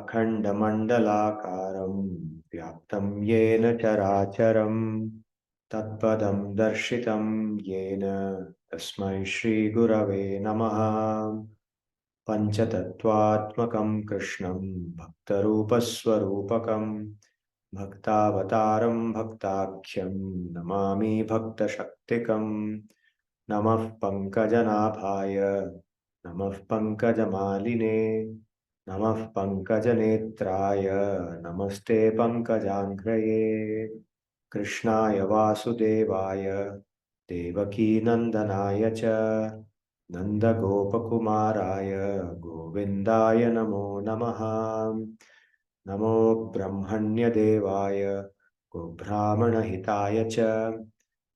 Akhandamandalakaram Vyaptam Yena Characharam Tatpadam Darshitam Yena Tasmai Shri Gurave Namaha Panchatattvatmakam Krishnam Bhaktarupaswarupakam Bhaktavataram Bhaktakhyam Namami Bhakta Shaktikam Namah Pankajanabhaya Namah Pankajamaline Namah Pankajanetraya Namaste Pankajangraye Krishnaya Vasudevaya Devaki Nandanaya Cha Nanda Gopakumaraya Govindaya Namo Namaha Namo Brahmanya Devaya Gobrahmana Hitaya Cha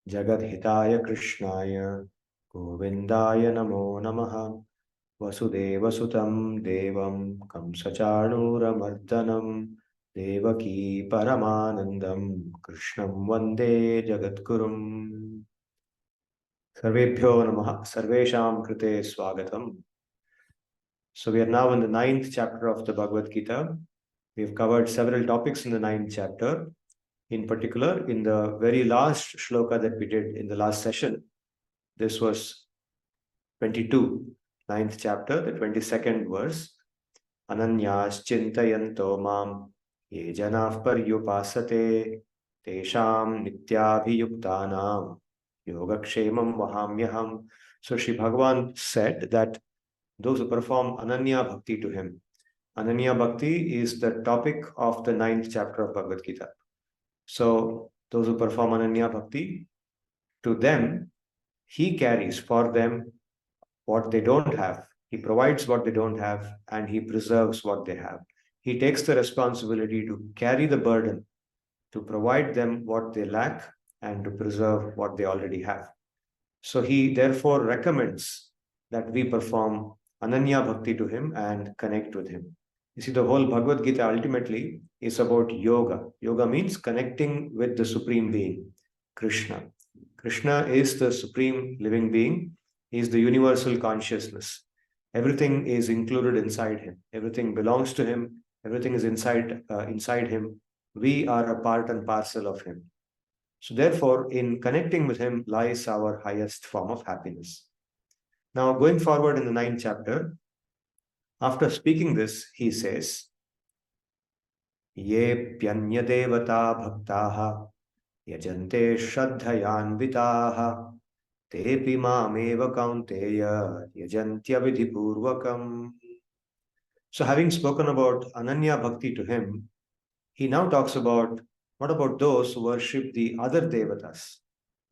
Jagat Hitaya Krishnaya Govindaya Namo Namaha Vasudeva Sutam Devam Kamsachanuramardanam Devaki Paramanandam Krishnam Vande Jagatgurum Sarvebhyo Namaha Sarvesham Krite Swagatam. So we are now in the 9th chapter of the Bhagavad-Gita. We have covered several topics in the 9th chapter. In particular, in the very last shloka that we did in the last session, this was 22, 9th chapter, the 22nd verse. Ananyas chintayanto mam ye janah paryupasate tesham nityabhiyuktanam yogakshemam vahamyaham. So Sri Bhagavan said that those who perform ananya-bhakti to him. Ananya-bhakti is the topic of the 9th chapter of Bhagavad Gita. So those who perform ananya-bhakti, to them, he carries for them what they don't have. He provides what they don't have and he preserves what they have. He takes the responsibility to carry the burden, to provide them what they lack and to preserve what they already have. So he therefore recommends that we perform ananya-bhakti to him and connect with him. You see, the whole Bhagavad Gita ultimately is about yoga. Yoga means connecting with the Supreme Being, Krishna. Krishna is the Supreme Living Being. He is the universal consciousness. Everything is included inside him. Everything belongs to him. Everything is inside him. We are a part and parcel of him. So therefore, in connecting with him lies our highest form of happiness. Now, going forward in the 9th chapter, after speaking this, he says, Ye pyanya devata bhaktaha yajante shraddhayanvitaha tepi mameva kaunteya yajantya vidhipurvakam. So having spoken about ananya bhakti to him, he now talks about what about those who worship the other devatas.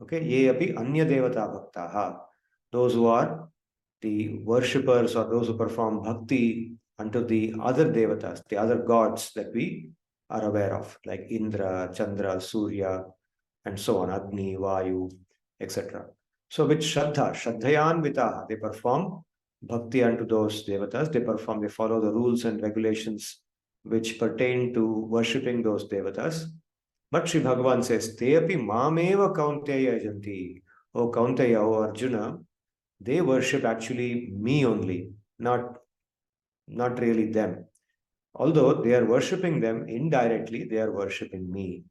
Okay, ye api anya devata bhaktaha, those who are the worshippers or those who perform bhakti unto the other devatas, the other gods that we are aware of, like Indra, Chandra, Surya, and so on, Agni, Vayu, etc. So with Shraddha, Shraddhayanvitaha, they perform bhakti unto those devatas. They follow the rules and regulations which pertain to worshipping those devatas. But Sri Bhagavan says, Te api mameva kaunteya yajanti. O Kaunteya, O Arjuna, they worship actually me only, not really them. Although they are worshipping them indirectly, they are worshipping me.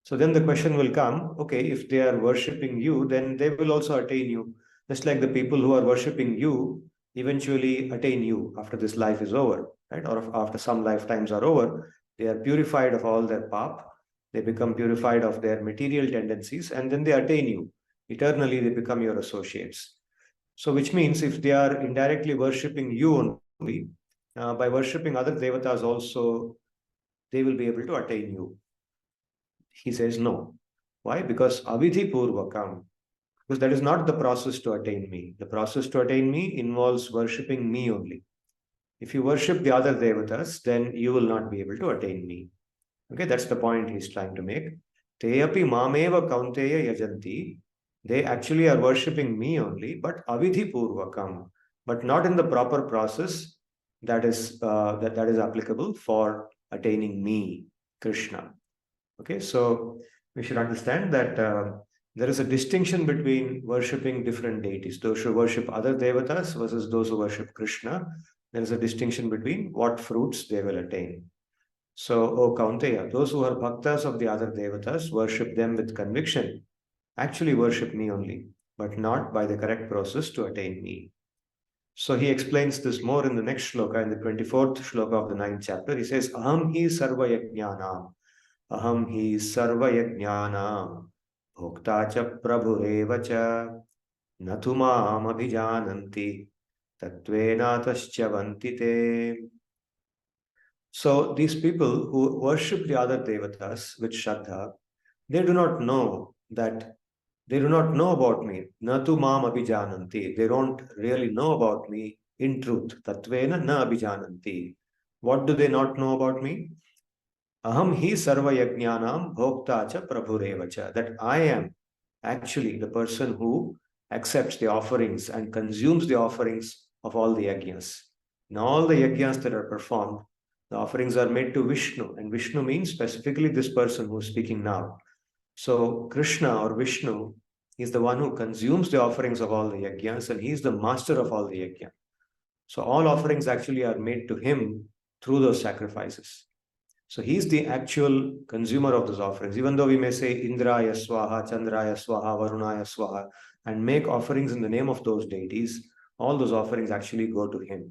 So then the question will come, okay, if they are worshipping you, then they will also attain you. Just like the people who are worshipping you eventually attain you after this life is over, right? Or after some lifetimes are over, they are purified of all their pap, they become purified of their material tendencies, and then they attain you. Eternally, they become your associates. So which means if they are indirectly worshipping you only, by worshipping other devatas also, they will be able to attain you. He says no. Why? Because avidhi purvakam. Because that is not the process to attain me. The process to attain me involves worshipping me only. If you worship the other devatas, then you will not be able to attain me. Okay, that's the point he's trying to make. Te api mameva kaunteya yajanti. They actually are worshipping me only, but avidhi purvakam, but not in the proper process that is applicable for attaining me, Krishna. Okay, so we should understand that there is a distinction between worshipping different deities. Those who worship other devatas versus those who worship Krishna. There is a distinction between what fruits they will attain. So, O Kaunteya, those who are bhaktas of the other devatas, worship them with conviction, actually worship me only, but not by the correct process to attain me. So he explains this more in the next shloka, in the 24th shloka of the 9th chapter. He says, Aham hi sarva yajnanam, aham hi sarva yajnanam, bhokta cha prabhureva cha, natu maam abhijananti, tatvena taschyavanti te. So these people who worship the other devatas with shraddha, they do not know that they do not know about me. Natu mam abhijananti. They don't really know about me in truth. Tatvena na abhijananti. What do they not know about me? Aham hi sarva yajnanam bhokta cha prabhureva cha. That I am actually the person who accepts the offerings and consumes the offerings of all the yajnas. In all the yajnas that are performed, the offerings are made to Vishnu, and Vishnu means specifically this person who is speaking now. So Krishna or Vishnu is the one who consumes the offerings of all the yajnas, and he is the master of all the yajna. So all offerings actually are made to him through those sacrifices. So he is the actual consumer of those offerings. Even though we may say Indraya Swaha, Chandraya Swaha, Varunaya Swaha, and make offerings in the name of those deities, all those offerings actually go to him.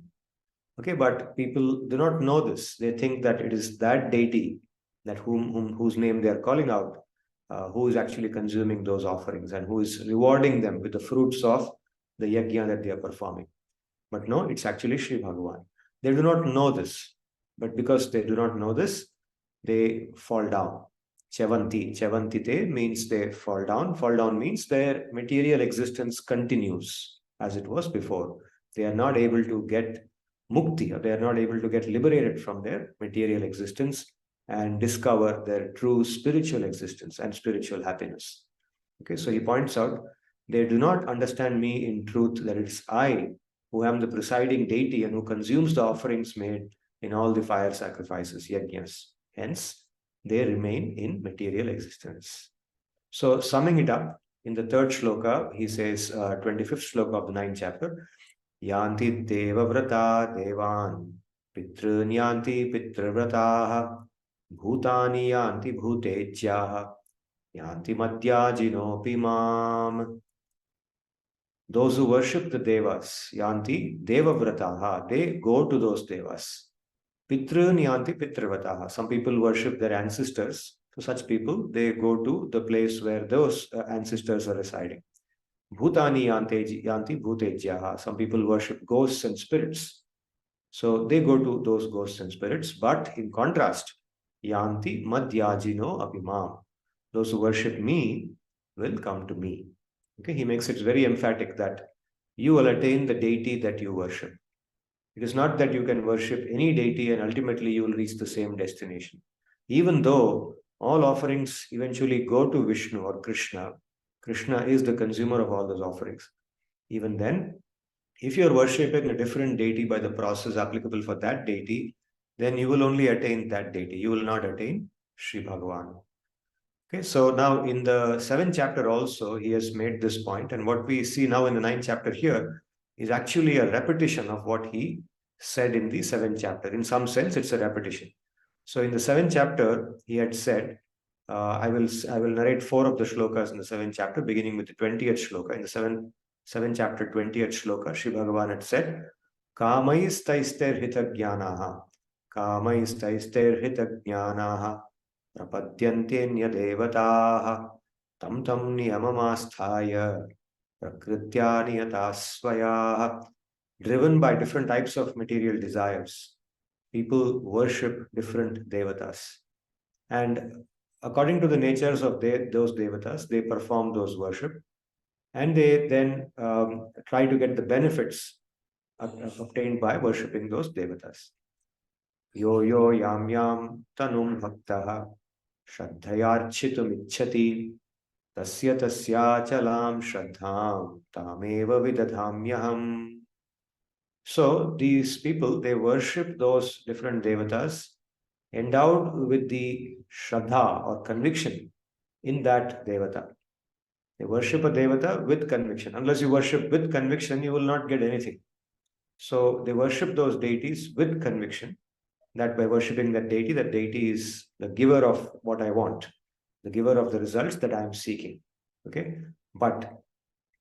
Okay, but people do not know this. They think that it is that deity, that whose name they are calling out, who is actually consuming those offerings and who is rewarding them with the fruits of the yajna that they are performing. But no, it's actually Sri Bhagavan. They do not know this. But because they do not know this, they fall down. Chavanti. Chavantite means they fall down. Fall down means their material existence continues as it was before. They are not able to get mukti, or they are not able to get liberated from their material existence and discover their true spiritual existence and spiritual happiness. Okay, so he points out, they do not understand me in truth, that it's I who am the presiding deity and who consumes the offerings made in all the fire sacrifices, yajnas. Hence, they remain in material existence. So, summing it up, in the third shloka, he says, 25th shloka of the 9th chapter, Yanti devavrata devan, pitrun yanti pitravrataha, bhutani yanti bhutejyaha, yanti madhyajinopi mam. Those who worship the devas, yanti devavrataha, they go to those devas. Pitrun yanti pitravrataha. Some people worship their ancestors. So such people, they go to the place where those ancestors are residing. Bhutani yanti bhutejyaha. Some people worship ghosts and spirits. So they go to those ghosts and spirits. But in contrast, yanti madhyajino abhimam. Those who worship me will come to me. Okay, he makes it very emphatic that you will attain the deity that you worship. It is not that you can worship any deity and ultimately you will reach the same destination. Even though all offerings eventually go to Vishnu or Krishna, Krishna is the consumer of all those offerings. Even then, if you are worshipping a different deity by the process applicable for that deity, then you will only attain that deity. You will not attain Sri Bhagavan. Okay, so now in the 7th chapter also, he has made this point, and what we see now in the 9th chapter here is actually a repetition of what he said in the 7th chapter. In some sense, it's a repetition. So in the 7th chapter, he had said, I will narrate 4 of the shlokas in the 7th chapter, beginning with the 20th shloka. In the 7th chapter, 20th shloka, Sri Bhagavan had said, Kamaistaisther hita jnanaha, prapadyantenya devataha, tam niyamamastaya, prakritya niyatasvayaha. Driven by different types of material desires, people worship different devatas. And according to the natures of those devatas, they perform those worship. And they then try to get the benefits obtained by worshipping those devatas. Yo yo yam yam tanum bhaktaha shraddhayarchitum ichchati tasya chalam shraddham tameva vidadhamyaham. So these people, they worship those different devatas endowed with the shraddha or conviction in that devata. They worship a devata with conviction. Unless you worship with conviction, you will not get anything. So they worship those deities with conviction that by worshipping that deity is the giver of what I want, the giver of the results that I am seeking. Okay. But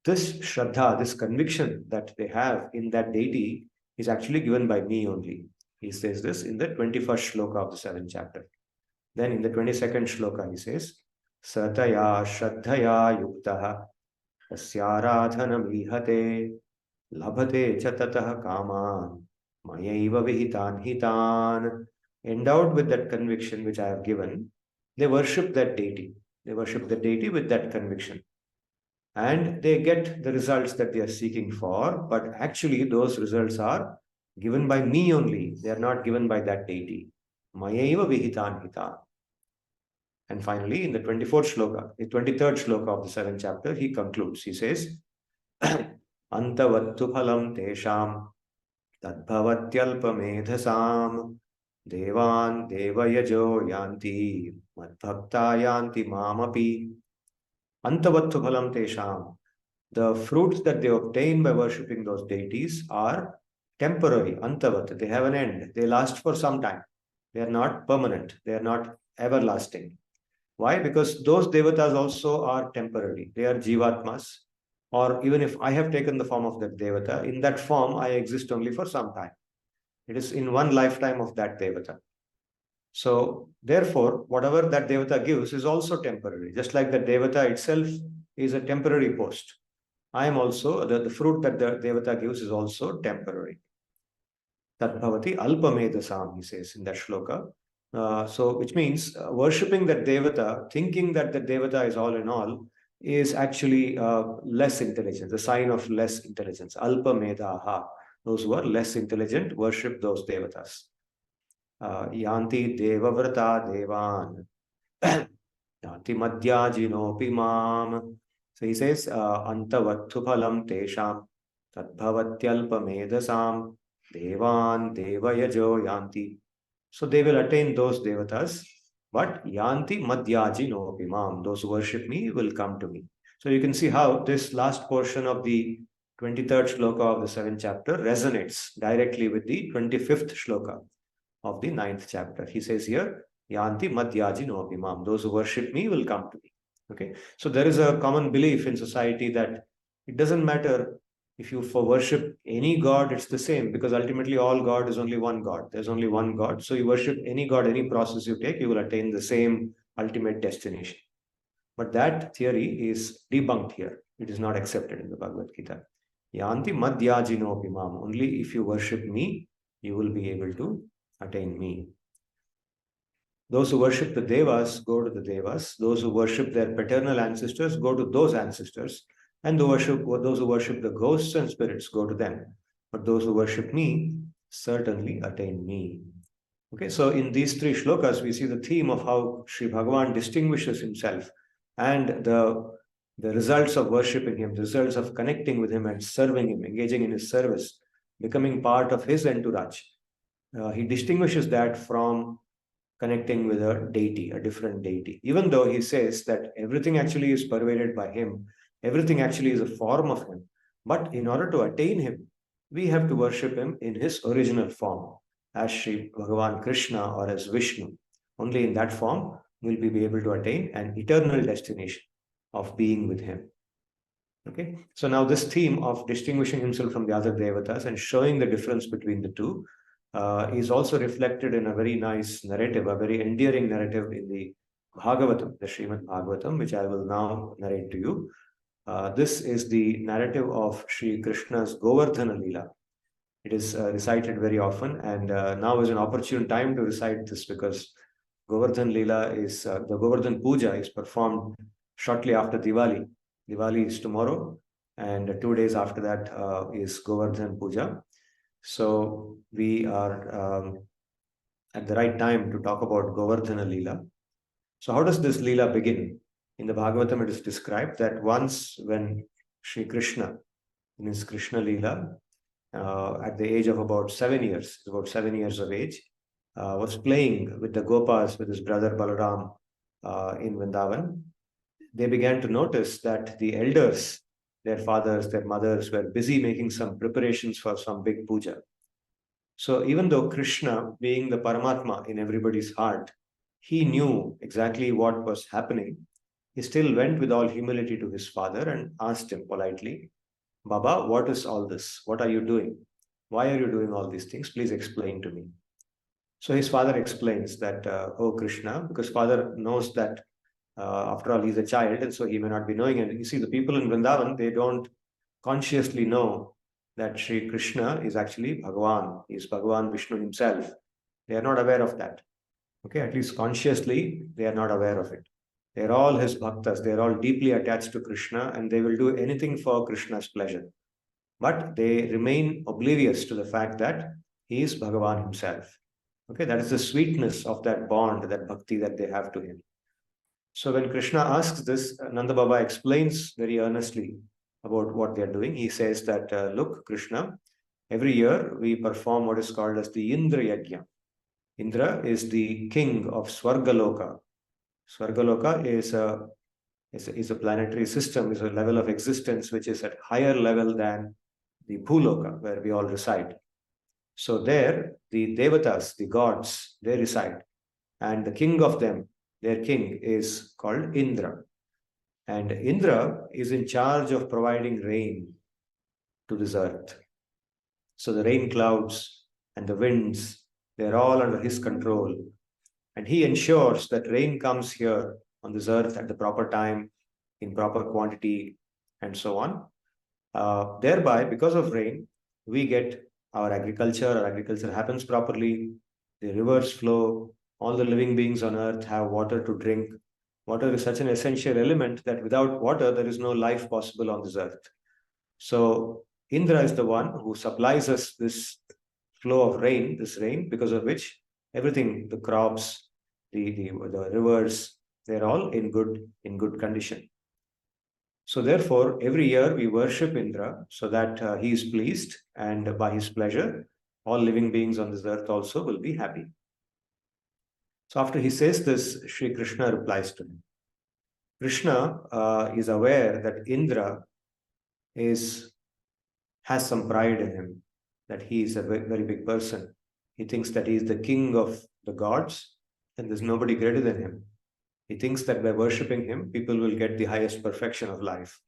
this shraddha, this conviction that they have in that deity is actually given by me only. He says this in the 21st shloka of the 7th chapter. Then in the 22nd shloka, he says, Sataya shraddhaya yuktaha tasyaradhanam ihate labhate cha tatah kaman mayaiva vihitan hitan. Endowed with that conviction which I have given, they worship that deity. They worship the deity with that conviction. And they get the results that they are seeking for, but actually those results are given by me only. They are not given by that deity. Mayaiva vihitan hitan. And finally, in the 24th shloka, the 23rd shloka of the 7th chapter, he concludes. He says, Antavattu phalam tesham tadbhavatyalpamedhasam devan devayajo yanti mad-Bhakta yanti mamapi. Antavattu phalam tesham. The fruits that they obtain by worshipping those deities are temporary, antavat. They have an end. They last for some time. They are not permanent. They are not everlasting. Why? Because those devatas also are temporary. They are jivatmas. Or even if I have taken the form of that devata, in that form I exist only for some time. It is in one lifetime of that devata. So therefore, whatever that devata gives is also temporary. Just like the devata itself is a temporary post. I am also, the fruit that the devata gives is also temporary. Tat bhavati alpamedasam, he says in that shloka. So which means worshipping that devata, thinking that the devata is all in all, is actually less intelligence, a sign of less intelligence. Alpamedaha, those who are less intelligent worship those devatas. Yanti devavrata devan, yanti madhyajinopi mam. So he says, antavattu phalam tesham, tadbhavatyalpamedasam, devan devayajo yanti. So they will attain those devatas, but yanti madhyajino imam. Those who worship me will come to me. So you can see how this last portion of the 23rd shloka of the 7th chapter resonates directly with the 25th shloka of the 9th chapter. He says here, yanti madhyajino imam. Those who worship me will come to me. Okay. So there is a common belief in society that it doesn't matter if you for worship any god, it's the same, because ultimately all God is only one God. There's only one God. So you worship any God, any process you take, you will attain the same ultimate destination. But that theory is debunked here. It is not accepted in the Bhagavad-Gita. Yanti madhyajino imam. Only if you worship me, you will be able to attain me. Those who worship the devas go to the devas. Those who worship their paternal ancestors go to those ancestors. And those who worship the ghosts and spirits go to them. But those who worship me certainly attain me. Okay, so in these three shlokas, we see the theme of how Sri Bhagavan distinguishes himself and the results of worshipping him, the results of connecting with him and serving him, engaging in his service, becoming part of his entourage. He distinguishes that from connecting with a deity, a different deity, even though he says that everything actually is pervaded by him, everything actually is a form of him. But in order to attain him, we have to worship him in his original form, as Sri Bhagavan Krishna or as Vishnu. Only in that form will we be able to attain an eternal destination of being with him. Okay, so now this theme of distinguishing himself from the other devatas and showing the difference between the two is also reflected in a very nice narrative, a very endearing narrative in the Bhagavatam, the Srimad Bhagavatam, which I will now narrate to you. This is the narrative of Sri Krishna's Govardhana Leela. It is recited very often, and now is an opportune time to recite this because Govardhan Leela is, the Govardhan Puja is performed shortly after Diwali. Diwali is tomorrow, and 2 days after that is Govardhan Puja. So we are at the right time to talk about Govardhana Leela. So how does this Leela begin? In the Bhagavatam, it is described that once when Sri Krishna, in his Krishna Leela, at the age of about 7 years, about 7 years of age, was playing with the Gopas, with his brother Balaram in Vrindavan, they began to notice that the elders their fathers, their mothers were busy making some preparations for some big puja. So even though Krishna, being the Paramatma in everybody's heart, he knew exactly what was happening, he still went with all humility to his father and asked him politely, Baba, what is all this? What are you doing? Why are you doing all these things? Please explain to me. So his father explains that, oh Krishna, because father knows that after all he's a child and so he may not be knowing. And you see, the people in Vrindavan, they don't consciously know that Sri Krishna is actually Bhagavan. He is Bhagavan Vishnu himself. They are not aware of that. Okay, at least consciously, they are not aware of it. They are all his bhaktas. They are all deeply attached to Krishna and they will do anything for Krishna's pleasure. But they remain oblivious to the fact that he is Bhagavan himself. Okay, that is the sweetness of that bond, that bhakti that they have to him. So when Krishna asks this, Nanda Baba explains very earnestly about what they are doing. He says that, look, Krishna, every year we perform what is called as the Indra Yajna. Indra is the king of Swargaloka. Swargaloka is a planetary system, is a level of existence which is at higher level than the Bhuloka, where we all reside. So there, the devatas, the gods, they reside. And the king of them, their king, is called Indra. And Indra is in charge of providing rain to this earth. So the rain clouds and the winds, they're all under his control. And he ensures that rain comes here on this earth at the proper time, in proper quantity, and so on. Thereby, because of rain, we get our agriculture happens properly, the rivers flow, all the living beings on earth have water to drink. Water is such an essential element that without water, there is no life possible on this earth. So Indra is the one who supplies us this flow of rain, this rain, because of which everything, the crops, the rivers, they're all in good condition. So therefore, every year we worship Indra so that he is pleased, and by his pleasure, all living beings on this earth also will be happy. So after he says this, Sri Krishna replies to him. Krishna is aware that Indra has some pride in him, that he is a very big person. He thinks that he is the king of the gods and there's nobody greater than him. He thinks that by worshipping him, people will get the highest perfection of life.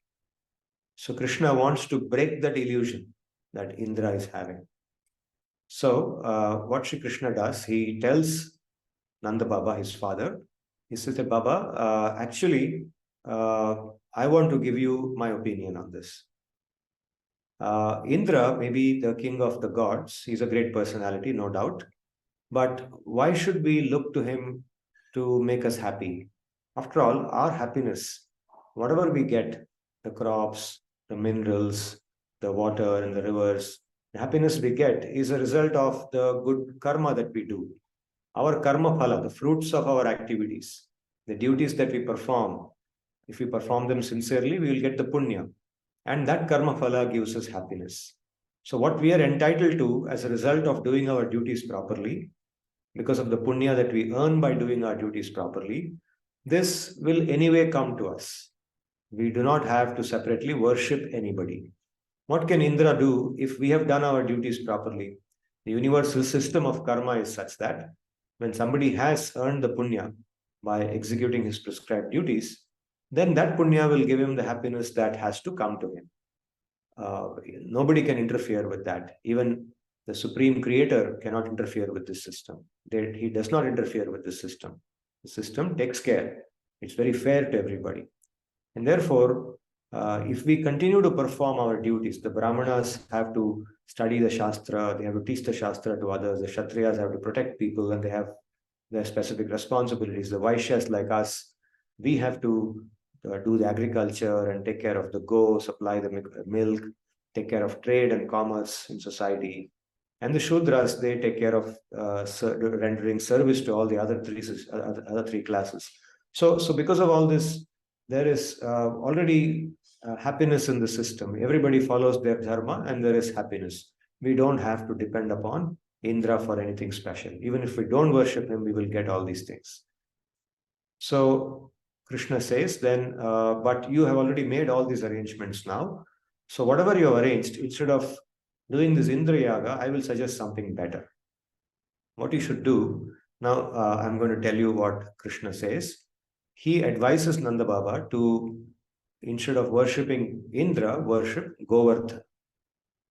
So Krishna wants to break that illusion that Indra is having. So what Sri Krishna does, he tells Nanda Baba, his father, he says that, Baba, actually, I want to give you my opinion on this. Indra may be the king of the gods. He's a great personality, no doubt. But why should we look to him to make us happy? After all, our happiness, whatever we get, the crops, the minerals, the water and the rivers, the happiness we get is a result of the good karma that we do. Our karma phala, the fruits of our activities, the duties that we perform, if we perform them sincerely, we will get the punya. And that karma phala gives us happiness. So what we are entitled to as a result of doing our duties properly, because of the punya that we earn by doing our duties properly, this will anyway come to us. We do not have to separately worship anybody. What can Indra do if we have done our duties properly? The universal system of karma is such that when somebody has earned the punya by executing his prescribed duties, then that punya will give him the happiness that has to come to him. Nobody can interfere with that. Even the supreme creator cannot interfere with this system. He does not interfere with the system. The system takes care. It's very fair to everybody. And therefore, if we continue to perform our duties, the Brahmanas have to study the Shastra, they have to teach the Shastra to others, the Kshatriyas have to protect people, and they have their specific responsibilities. The Vaishyas like us, we have to do the agriculture and take care of the go, supply the milk, take care of trade and commerce in society. And the Shudras, they take care of rendering service to all the other three classes. So because of all this, there is already happiness in the system. Everybody follows their dharma and there is happiness. We don't have to depend upon Indra for anything special. Even if we don't worship him, we will get all these things. So Krishna says then, but you have already made all these arrangements now. So whatever you have arranged, instead of doing this Indra Yaga, I will suggest something better. What you should do, now I'm going to tell you what Krishna says. He advises Nanda Baba to, instead of worshipping Indra, worship Govardhana,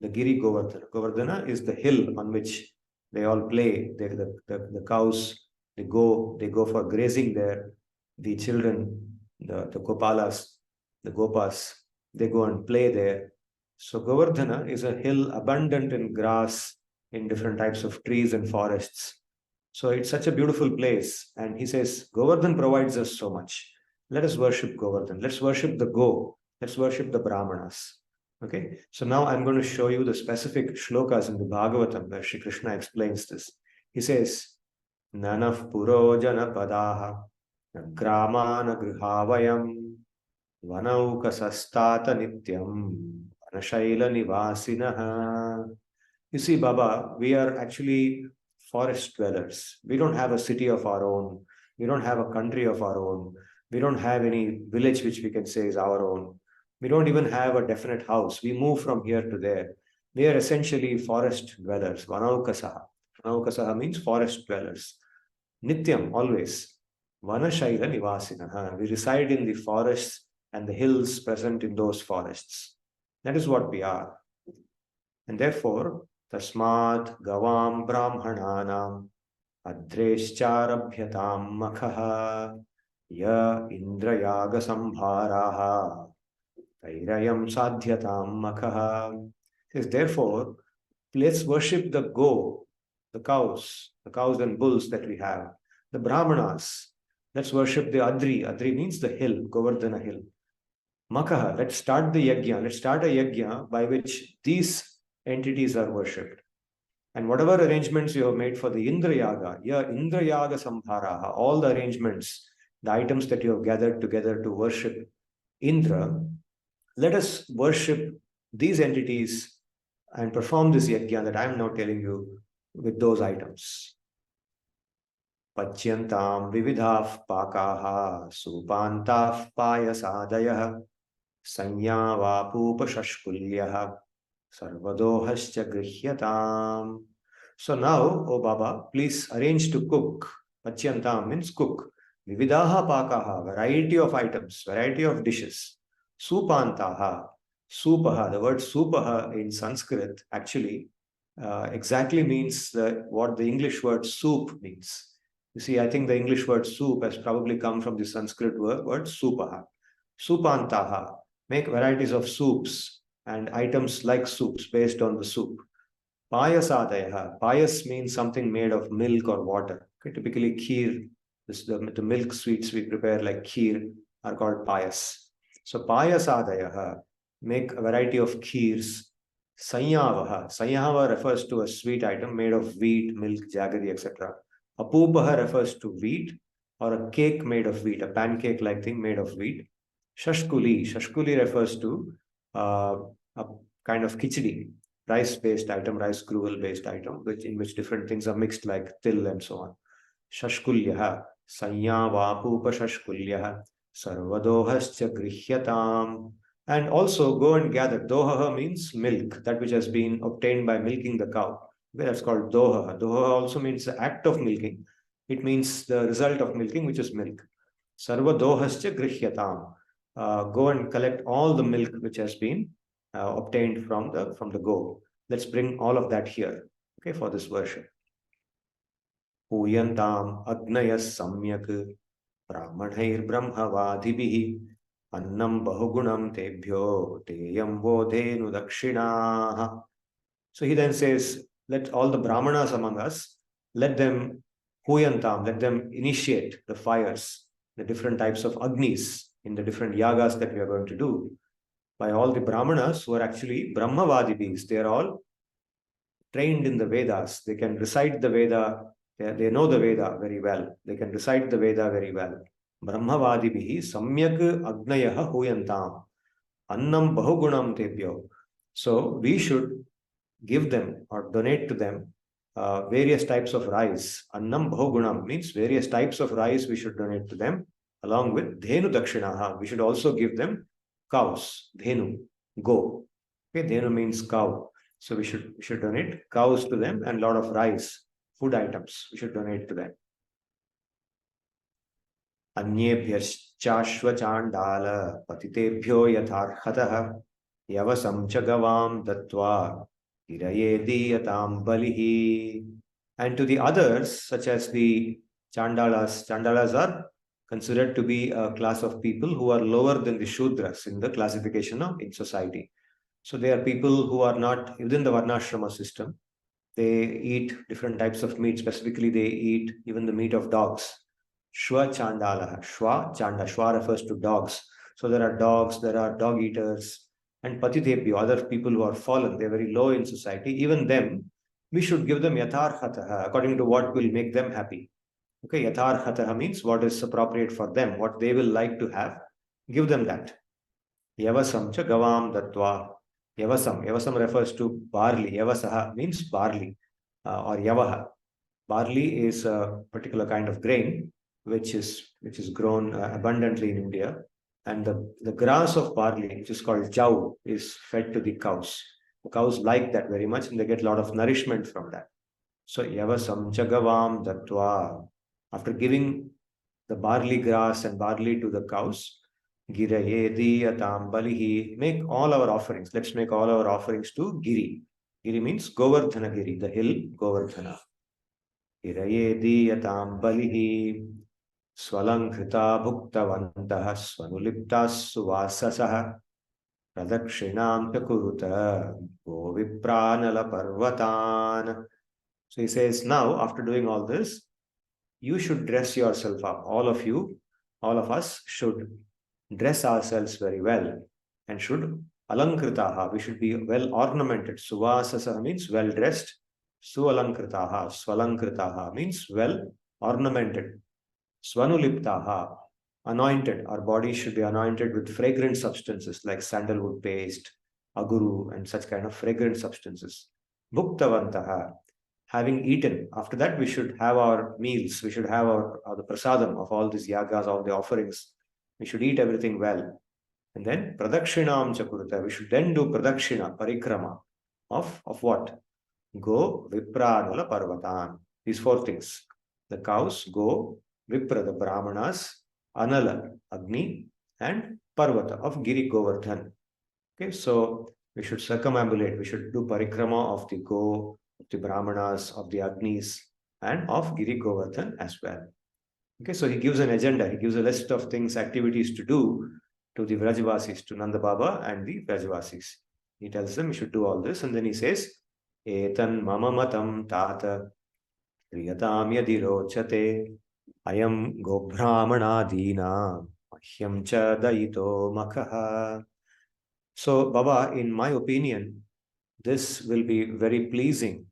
the Giri Govardhana. Govardhana is the hill on which they all play. The cows, they go for grazing there. The children, the Gopalas, the Gopas, they go and play there. So Govardhana is a hill abundant in grass, in different types of trees and forests. So it's such a beautiful place. And he says, Govardhan provides us so much. Let us worship Govardhan. Let's worship the Go. Let's worship the Brahmanas. Okay. So now I'm going to show you the specific shlokas in the Bhagavatam where Shri Krishna explains this. He says, Nanaf puro jana padaha gramana grihavayam vanaukasastata nityam vanashaila nivasinaha. You see, Baba, we are actually forest dwellers. We don't have a city of our own. We don't have a country of our own. We don't have any village which we can say is our own. We don't even have a definite house. We move from here to there. We are essentially forest dwellers. Vanaukasaha. Vanaukasaha means forest dwellers. Nityam, always. Vanashaila nivasinaha. We reside in the forests and the hills present in those forests. That is what we are. And therefore, Tasmat gavam brahmananam adrescharabhyatam makhaha ya indrayaga sambharaha tairayam sadhyatam makhaha. Says, therefore, let's worship the the cows and bulls that we have, the brahmanas. Let's worship the Adri. Adri means the hill, Govardhana hill. Makaha, let's start the yajna. Let's start a yajna by which these entities are worshipped. And whatever arrangements you have made for the Indra Yaga, Indra Yaga Sambharaha, all the arrangements, the items that you have gathered together to worship Indra, let us worship these entities and perform this yajna that I am now telling you with those items. Pachyantam vividhav pakaha supantav payasadayah sanyavapupashashkulyaha sarvadohascha grihyatam. So now, O Baba, please arrange to cook. Pachyantam means cook. Vividaha pakaha, variety of items, variety of dishes. Supantaha, supaha. The word supaha in Sanskrit actually exactly means what the English word soup means. You see, I think the English word soup has probably come from the Sanskrit word supaha. Supantaha, make varieties of soups and items like soups based on the soup. Payasadaya. Payas means something made of milk or water. Okay, typically kheer, the milk sweets we prepare like kheer are called payas. So payasadaya, make a variety of kheers. Sanyavaha. Sanyava refers to a sweet item made of wheat, milk, jaggery, etc. Apupaha refers to wheat or a cake made of wheat, a pancake-like thing made of wheat. Shashkuli. Shashkuli refers to a kind of khichdi, rice-based item, rice gruel-based item, in which different things are mixed like til and so on. Shashkulyaha. Sanyavapupa shashkulyaha. Sarvadohascha grihyatam. And also go and gather. Dohaha means milk, that which has been obtained by milking the cow. That's called dohaha. Dohaha also means the act of milking. It means the result of milking, which is milk. Sarvadohascha grihyatam. Go and collect all the milk which has been obtained from the go. Let's bring all of that here, okay, for this worship. Puyantam agnayas samyak brahmanair brahmavadibhi annam bahugunam tebhyo teyam vodhenu dakshinaha. So he then says, let all the brahmanas among us, let them puyantam, let them initiate the fires, the different types of agnis in the different yagas that we are going to do by all the brahmanas who are actually brahmavadibhis. They are all trained in the Vedas. They can recite the Veda. They know the Veda very well. They can recite the Veda very well. Brahmavadibhi samyak agnayaha huyantam annam bahugunam tebhyo. So we should give them or donate to them various types of rice. Annam bahugunam means various types of rice we should donate to them, along with dhenu dakshinaha. We should also give them cows, dhenu, go. Okay, Dhenu means cow. So we should donate cows to them and a lot of rice, food items. We should donate to them. Anyebhyashchashvachandala patitebhyo yatharhatah yavasam cha gavam dattva irayedeyatam balihi. And to the others, such as the Chandalas are considered to be a class of people who are lower than the Shudras in the classification in society. So they are people who are not within the Varnashrama system. They eat different types of meat. Specifically, they eat even the meat of dogs. Shwa Chandala. Shwa refers to dogs. So there are dogs, there are dog eaters, and Patitebhyo, other people who are fallen. They're very low in society. Even them, we should give them yatharhatah, according to what will make them happy. Okay, yatharhatah means what is appropriate for them, what they will like to have. Give them that. Yavasam cha gavam dattva. Yavasam refers to barley. Yavasaha means barley or yavaha. Barley is a particular kind of grain which is grown abundantly in India. And the grass of barley, which is called jau, is fed to the cows. The cows like that very much and they get a lot of nourishment from that. So yavasam cha gavam dattva. After giving the barley grass and barley to the cows, Girayedi atam balihi. Make all our offerings. Let's make all our offerings to Giri. Giri means Govardhana Giri, the hill Govardhana. Girayedi atam balihi. Swalankrita bhuktavantaha swanuliptas suvasasaha. Pradakshinam chakuruta govipranala parvatan. So he says, now after doing all this, you should dress yourself up. All of you, all of us should dress ourselves very well and should alankritaha. We should be well ornamented. Suvasasa means well dressed. Sualankritaha, swalankritaha means well ornamented. Swanuliptaha, anointed. Our body should be anointed with fragrant substances like sandalwood paste, aguru, and such kind of fragrant substances. Bhuktavantaha, having eaten. After that, we should have our meals. We should have the prasadam of all these yagas, all the offerings. We should eat everything well. And then pradakshinam chakurata. We should then do pradakshina, parikrama of what? Go, vipra, nala, parvatan. These four things. The cows, go, vipra, the brahmanas, anala, agni, and parvata of Giri Govardhan. Okay, so we should circumambulate. We should do parikrama of the go, of the brahmanas, of the agnis, and of Giri Govardhan as well. Okay, so he gives an agenda. He gives a list of things, activities to do to the Vrajavasis, to Nanda Baba and the Vrajavasis. He tells them we should do all this, and then he says, Etan mama matam tata priyatam yadi rochate ayam gobhramana dina mahyam cha dayito makaha. So, Baba, in my opinion, this will be very pleasing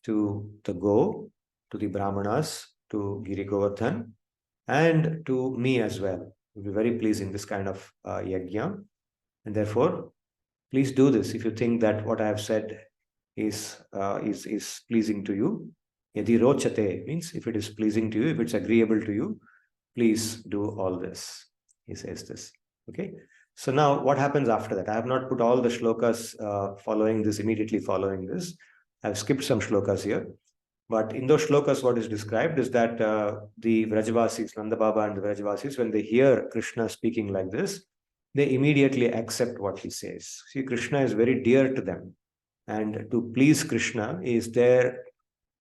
to the go, to the brahmanas, to Giri Govardhan, and to me as well. It will be very pleasing, this kind of yajna. And therefore, please do this if you think that what I have said is pleasing to you. Yadi rochate means if it is pleasing to you, if it's agreeable to you, please do all this. He says this. Okay. So now what happens after that? I have not put all the shlokas immediately following this. I've skipped some shlokas here. But in those shlokas, what is described is that the Vrajavasis, Nanda Baba and the Vrajavasis, when they hear Krishna speaking like this, they immediately accept what he says. See, Krishna is very dear to them. And to please Krishna is their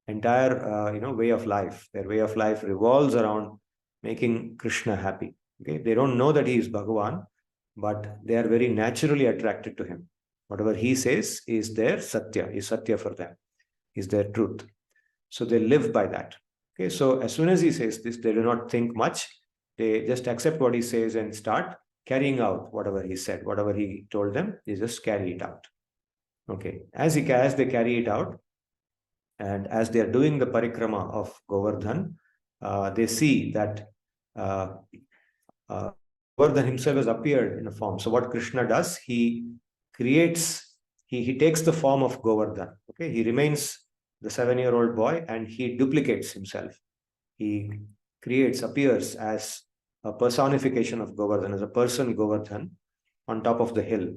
entire way of life. Their way of life revolves around making Krishna happy. Okay? They don't know that he is Bhagavan, but they are very naturally attracted to him. Whatever he says is their satya, is satya for them, is their truth. So they live by that. Okay, so as soon as he says this, they do not think much. They just accept what he says and start carrying out whatever he said, whatever he told them, they just carry it out. Okay, as they carry it out, and as they are doing the parikrama of Govardhan, they see that Govardhan himself has appeared in a form. So what Krishna does, he takes the form of Govardhan. Okay, he remains the 7-year-old boy and he duplicates himself. He appears as a personification of Govardhan, as a person Govardhan on top of the hill.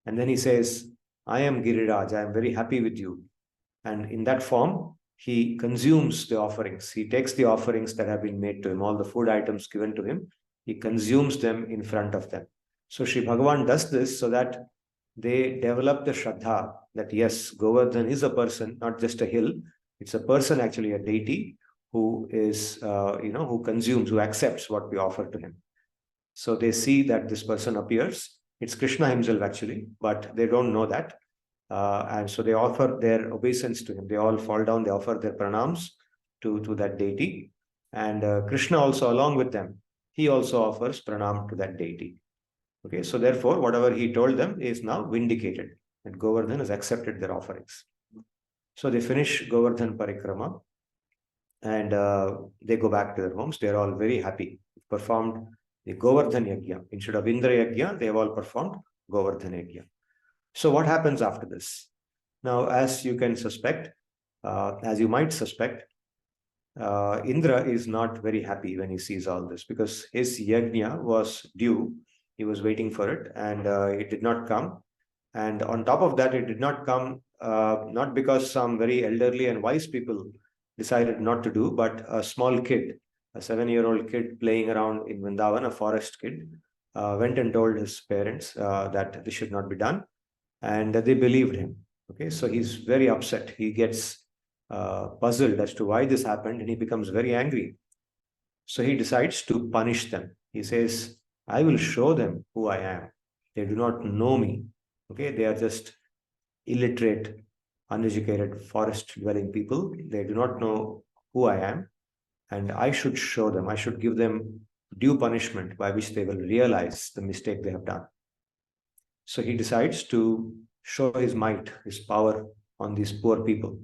And then he says, I am Giriraj, I am very happy with you. And in that form, he consumes the offerings. He takes the offerings that have been made to him, all the food items given to him, he consumes them in front of them. So Sri Bhagavan does this so that they develop the shraddha that yes, Govardhan is a person, not just a hill. It's a person, actually a deity, who is, who consumes, who accepts what we offer to him. So they see that this person appears. It's Krishna himself, actually, but they don't know that. And so they offer their obeisance to him. They all fall down, they offer their pranams to that deity. And Krishna also, along with them, he also offers pranam to that deity. Okay, so therefore, whatever he told them is now vindicated, and Govardhan has accepted their offerings. So they finish Govardhan Parikrama, and they go back to their homes. They're all very happy. Performed the Govardhan Yajna. Instead of Indra Yajna, they have all performed Govardhan Yajna. So what happens after this? Now, as you can suspect, as you might suspect, Indra is not very happy when he sees all this, because his yajna was due. He was waiting for it, and it did not come. And on top of that, it did not come not because some very elderly and wise people decided not to do, but a small kid, a 7-year-old kid playing around in Vrindavan, a forest kid, went and told his parents that this should not be done, and they believed him. Okay, so he's very upset. He gets puzzled as to why this happened, and he becomes very angry. So he decides to punish them. He says, I will show them who I am. They do not know me. Okay, they are just illiterate, uneducated, forest-dwelling people. They do not know who I am, and I should show them. I should give them due punishment by which they will realize the mistake they have done. So he decides to show his might, his power on these poor people.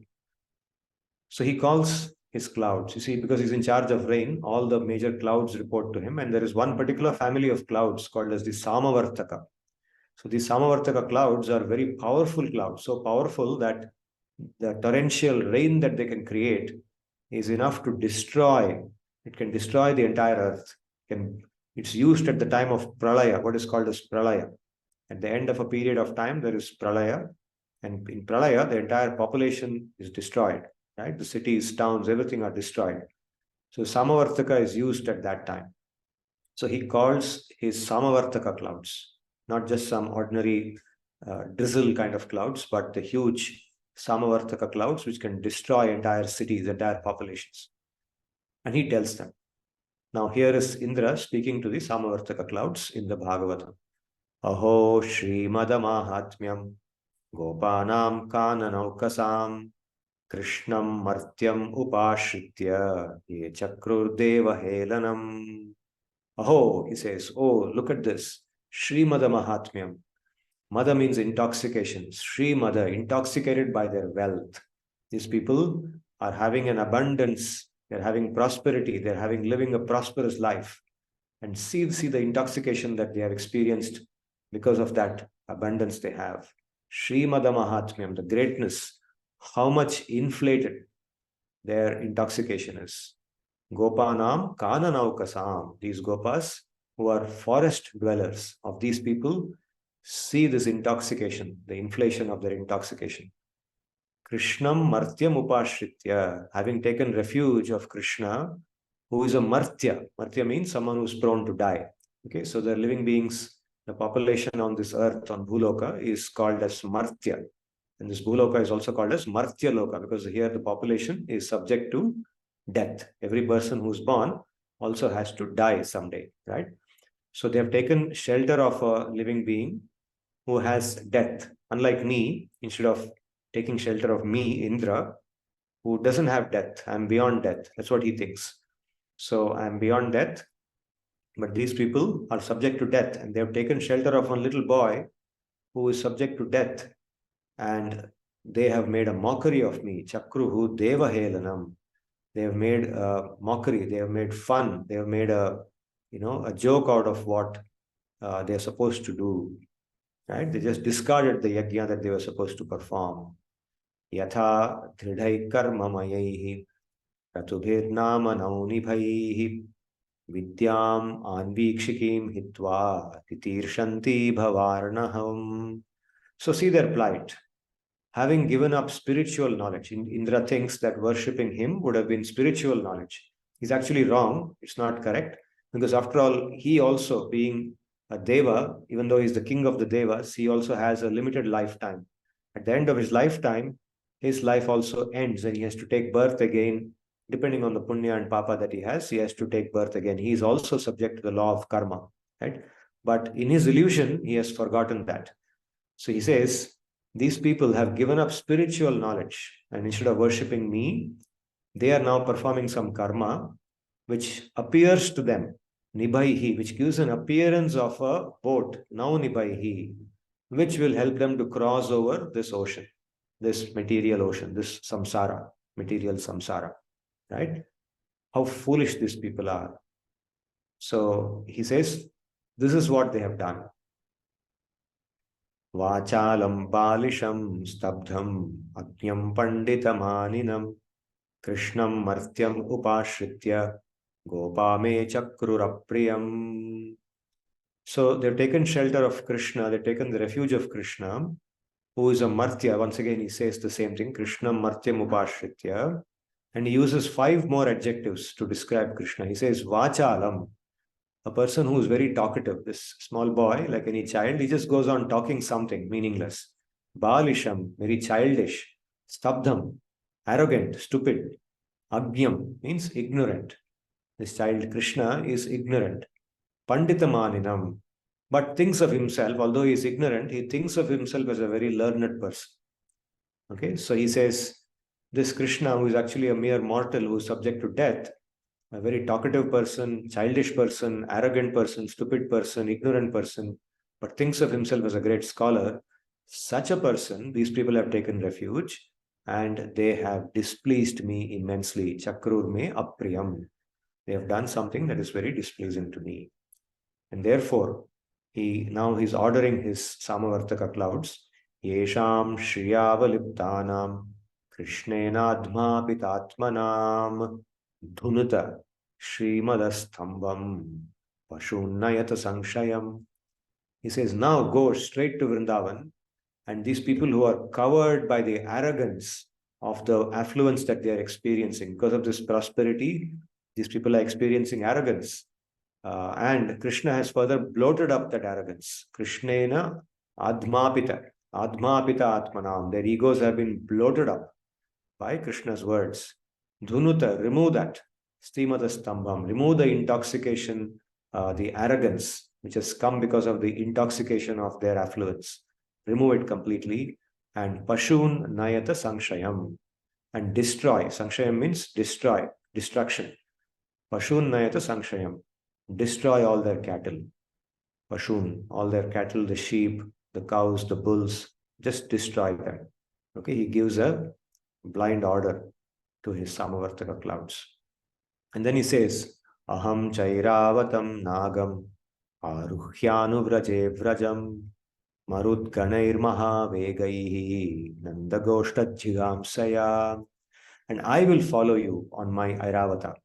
So he calls his clouds. You see, because he's in charge of rain, all the major clouds report to him. And there is one particular family of clouds called as the Samavartaka. So these Samavartaka clouds are very powerful clouds, so powerful that the torrential rain that they can create is enough to destroy. It can destroy the entire earth. It's used at the time of pralaya, what is called as pralaya. At the end of a period of time, there is pralaya. And in pralaya, the entire population is destroyed. Right? The cities, towns, everything are destroyed. So Samavartaka is used at that time. So he calls his Samavartaka clouds, not just some ordinary drizzle kind of clouds, but the huge Samavartaka clouds which can destroy entire cities, entire populations. And he tells them. Now here is Indra speaking to the Samavartaka clouds in the Bhagavatam. Aho Shrimad-Mahatmyam Gopanam Kananaukasam Krishnam Martyam Upashritya Ye Chakrur Deva Helanam. Aho, he says, oh, look at this. Shrimad-Mahatmyam. Mada means intoxication. Sri Mada, intoxicated by their wealth. These people are having an abundance. They're having prosperity. They're living a prosperous life. And see the intoxication that they have experienced because of that abundance they have. Shrimad-Mahatmyam, the greatness, how much inflated their intoxication is. Gopanam Kananaukasam. These gopas who are forest dwellers, of these people, see this intoxication, the inflation of their intoxication. Krishnam Martyam Upashritya, having taken refuge of Krishna, who is a Martya. Martya means someone who is prone to die. Okay, so the living beings, the population on this earth, on Bhuloka, is called as Martya. And this Bhuloka is also called as Martya Loka, because here the population is subject to death. Every person who's born also has to die someday, right? So they have taken shelter of a living being who has death. Unlike me, instead of taking shelter of me, Indra, who doesn't have death, I'm beyond death. That's what he thinks. So I'm beyond death, but these people are subject to death, and they have taken shelter of one little boy who is subject to death, and they have made a mockery of me. Chakruhu Deva Helanam. They have made a mockery. They have made fun. They have made a joke out of what they are supposed to do. Right? They just discarded the yajna that they were supposed to perform. Yatha dridhai karma mayaihi ratubhir nama naunibhaihi vidyam anvikshikim hitva titirshanti bhavarnaham. So see their plight. Having given up spiritual knowledge, Indra thinks that worshipping him would have been spiritual knowledge. He's actually wrong. It's not correct. Because after all, he also, being a deva, even though he's the king of the devas, he also has a limited lifetime. At the end of his lifetime, his life also ends and he has to take birth again. Depending on the punya and papa that he has to take birth again. He is also subject to the law of karma, right? But in his illusion, he has forgotten that. So he says, these people have given up spiritual knowledge, and instead of worshipping me, they are now performing some karma which appears to them, nibhaihi, which gives an appearance of a boat, now nibhaihi, which will help them to cross over this ocean, this material ocean, this samsara, material samsara, right? How foolish these people are. So he says, this is what they have done. Vachalam balisham stabdham agnyam panditamaninam krishnam martyam upashritya gopame chakrurapriyam. So they've taken shelter of Krishna, they've taken the refuge of Krishna, who is a martya. Once again, he says the same thing, Krishnam martyam upashritya. And he uses 5 more adjectives to describe Krishna. He says, Vachalam, a person who is very talkative, this small boy, like any child, he just goes on talking something meaningless. Balisham, very childish. Stabdham, arrogant, stupid. Agnyam means ignorant. This child Krishna is ignorant. Panditamaninam, but thinks of himself, although he is ignorant, he thinks of himself as a very learned person. Okay, so he says, this Krishna, who is actually a mere mortal, who is subject to death, a very talkative person, childish person, arrogant person, stupid person, ignorant person, but thinks of himself as a great scholar, such a person, these people have taken refuge and they have displeased me immensely. Chakrur me apriyam. They have done something that is very displeasing to me. And therefore, he's ordering his Samavartaka clouds, Yesham Shriyavaliptanam Krishnena Pitatmanam Dhunuta Srimadastambam Pashunnayata Sanshayam. He says, now go straight to Vrindavan, and these people who are covered by the arrogance of the affluence that they are experiencing, because of this prosperity, these people are experiencing arrogance. And Krishna has further bloated up that arrogance. Krishnena admapita atmanam. Their egos have been bloated up by Krishna's words. Dhunuta, remove that. Stimata stambam, remove the intoxication, the arrogance which has come because of the intoxication of their affluence. Remove it completely. And pashun nayata sanshayam. And destroy. Sanshayam means destroy, destruction. Pashun nayata sanshayam. Destroy all their cattle. Pashun, all their cattle, the sheep, the cows, the bulls, just destroy them. Okay, he gives a blind order to his Samavartaka clouds. And then he says, Aham chairavatam nagam aruhyanu vraje vrajam marudganair mahavegaihi nandagoshtajjigamsaya. And I will follow you on my Airavata.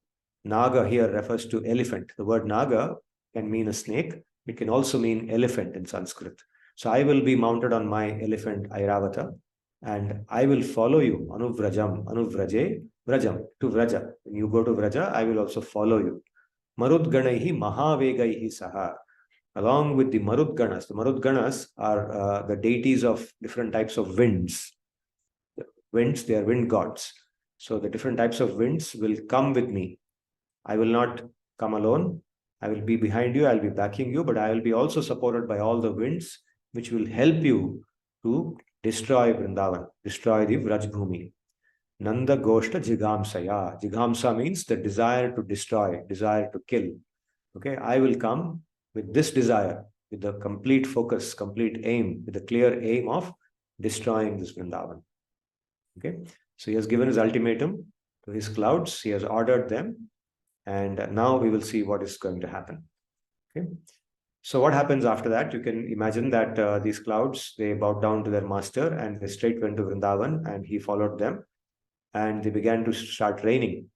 Naga here refers to elephant. The word Naga can mean a snake. It can also mean elephant in Sanskrit. So I will be mounted on my elephant Airavata and I will follow you. Anuvrajam, anuvraje, vrajam, to Vraja. When you go to Vraja, I will also follow you. Marudganaihi mahavegaihi saha. Along with the Marudganas are the deities of different types of winds. The winds, they are wind gods. So the different types of winds will come with me. I will not come alone. I will be behind you. I'll be backing you, but I will be also supported by all the winds, which will help you to destroy Vrindavan, destroy the Vrajbhumi. Nanda Goshta Jigamsaya. Jigamsa means the desire to destroy, desire to kill. Okay, I will come with this desire, with the complete focus, complete aim, with the clear aim of destroying this Vrindavan. Okay, so he has given his ultimatum to his clouds. He has ordered them. And now we will see what is going to happen. Okay. So what happens after that? You can imagine that these clouds, they bowed down to their master and they straight went to Vrindavan and he followed them and they began to start raining.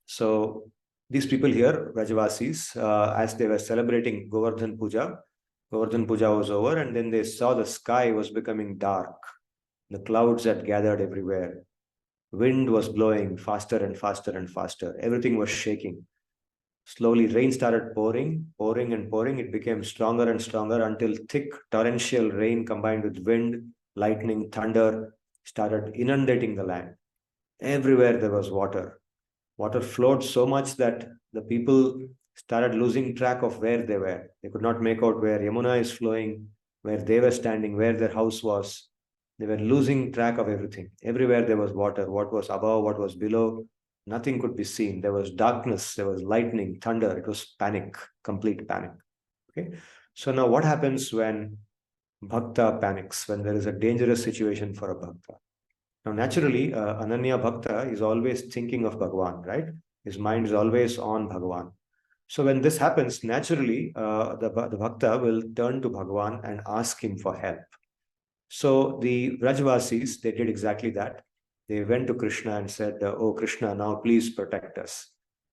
So these people here, Rajavasis, as they were celebrating Govardhan Puja, Govardhan Puja was over, and then they saw the sky was becoming dark. The clouds had gathered everywhere. Wind was blowing faster and faster and faster. Everything was shaking. Slowly, rain started pouring, pouring and pouring. It became stronger and stronger until thick torrential rain combined with wind, lightning, thunder started inundating the land. Everywhere there was water. Water flowed so much that the people started losing track of where they were. They could not make out where Yamuna is flowing, where they were standing, where their house was. They were losing track of everything. Everywhere there was water. What was above, what was below, nothing could be seen. There was darkness, there was lightning, thunder. It was panic, complete panic. Okay. So now what happens when bhakta panics, when there is a dangerous situation for a bhakta? Now, naturally, ananya-bhakta is always thinking of Bhagavan, right? His mind is always on Bhagavan. So when this happens, naturally, the bhakta will turn to Bhagavan and ask him for help. So the Rajvasis, they did exactly that. They went to Krishna and said, "Oh Krishna, now please protect us.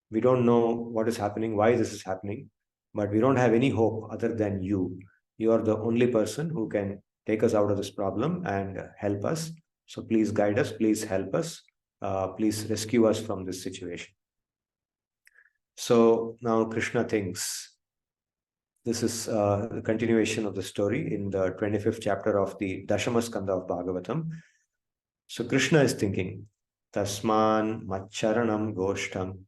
We don't know what is happening, why this is happening, but we don't have any hope other than you. You are the only person who can take us out of this problem and help us. So please guide us, please help us, please rescue us from this situation." So now Krishna thinks, this is the continuation of the story in the 25th chapter of the Dashama Skanda of Bhagavatam. So Krishna is thinking, Tasman Macharanam Goshtam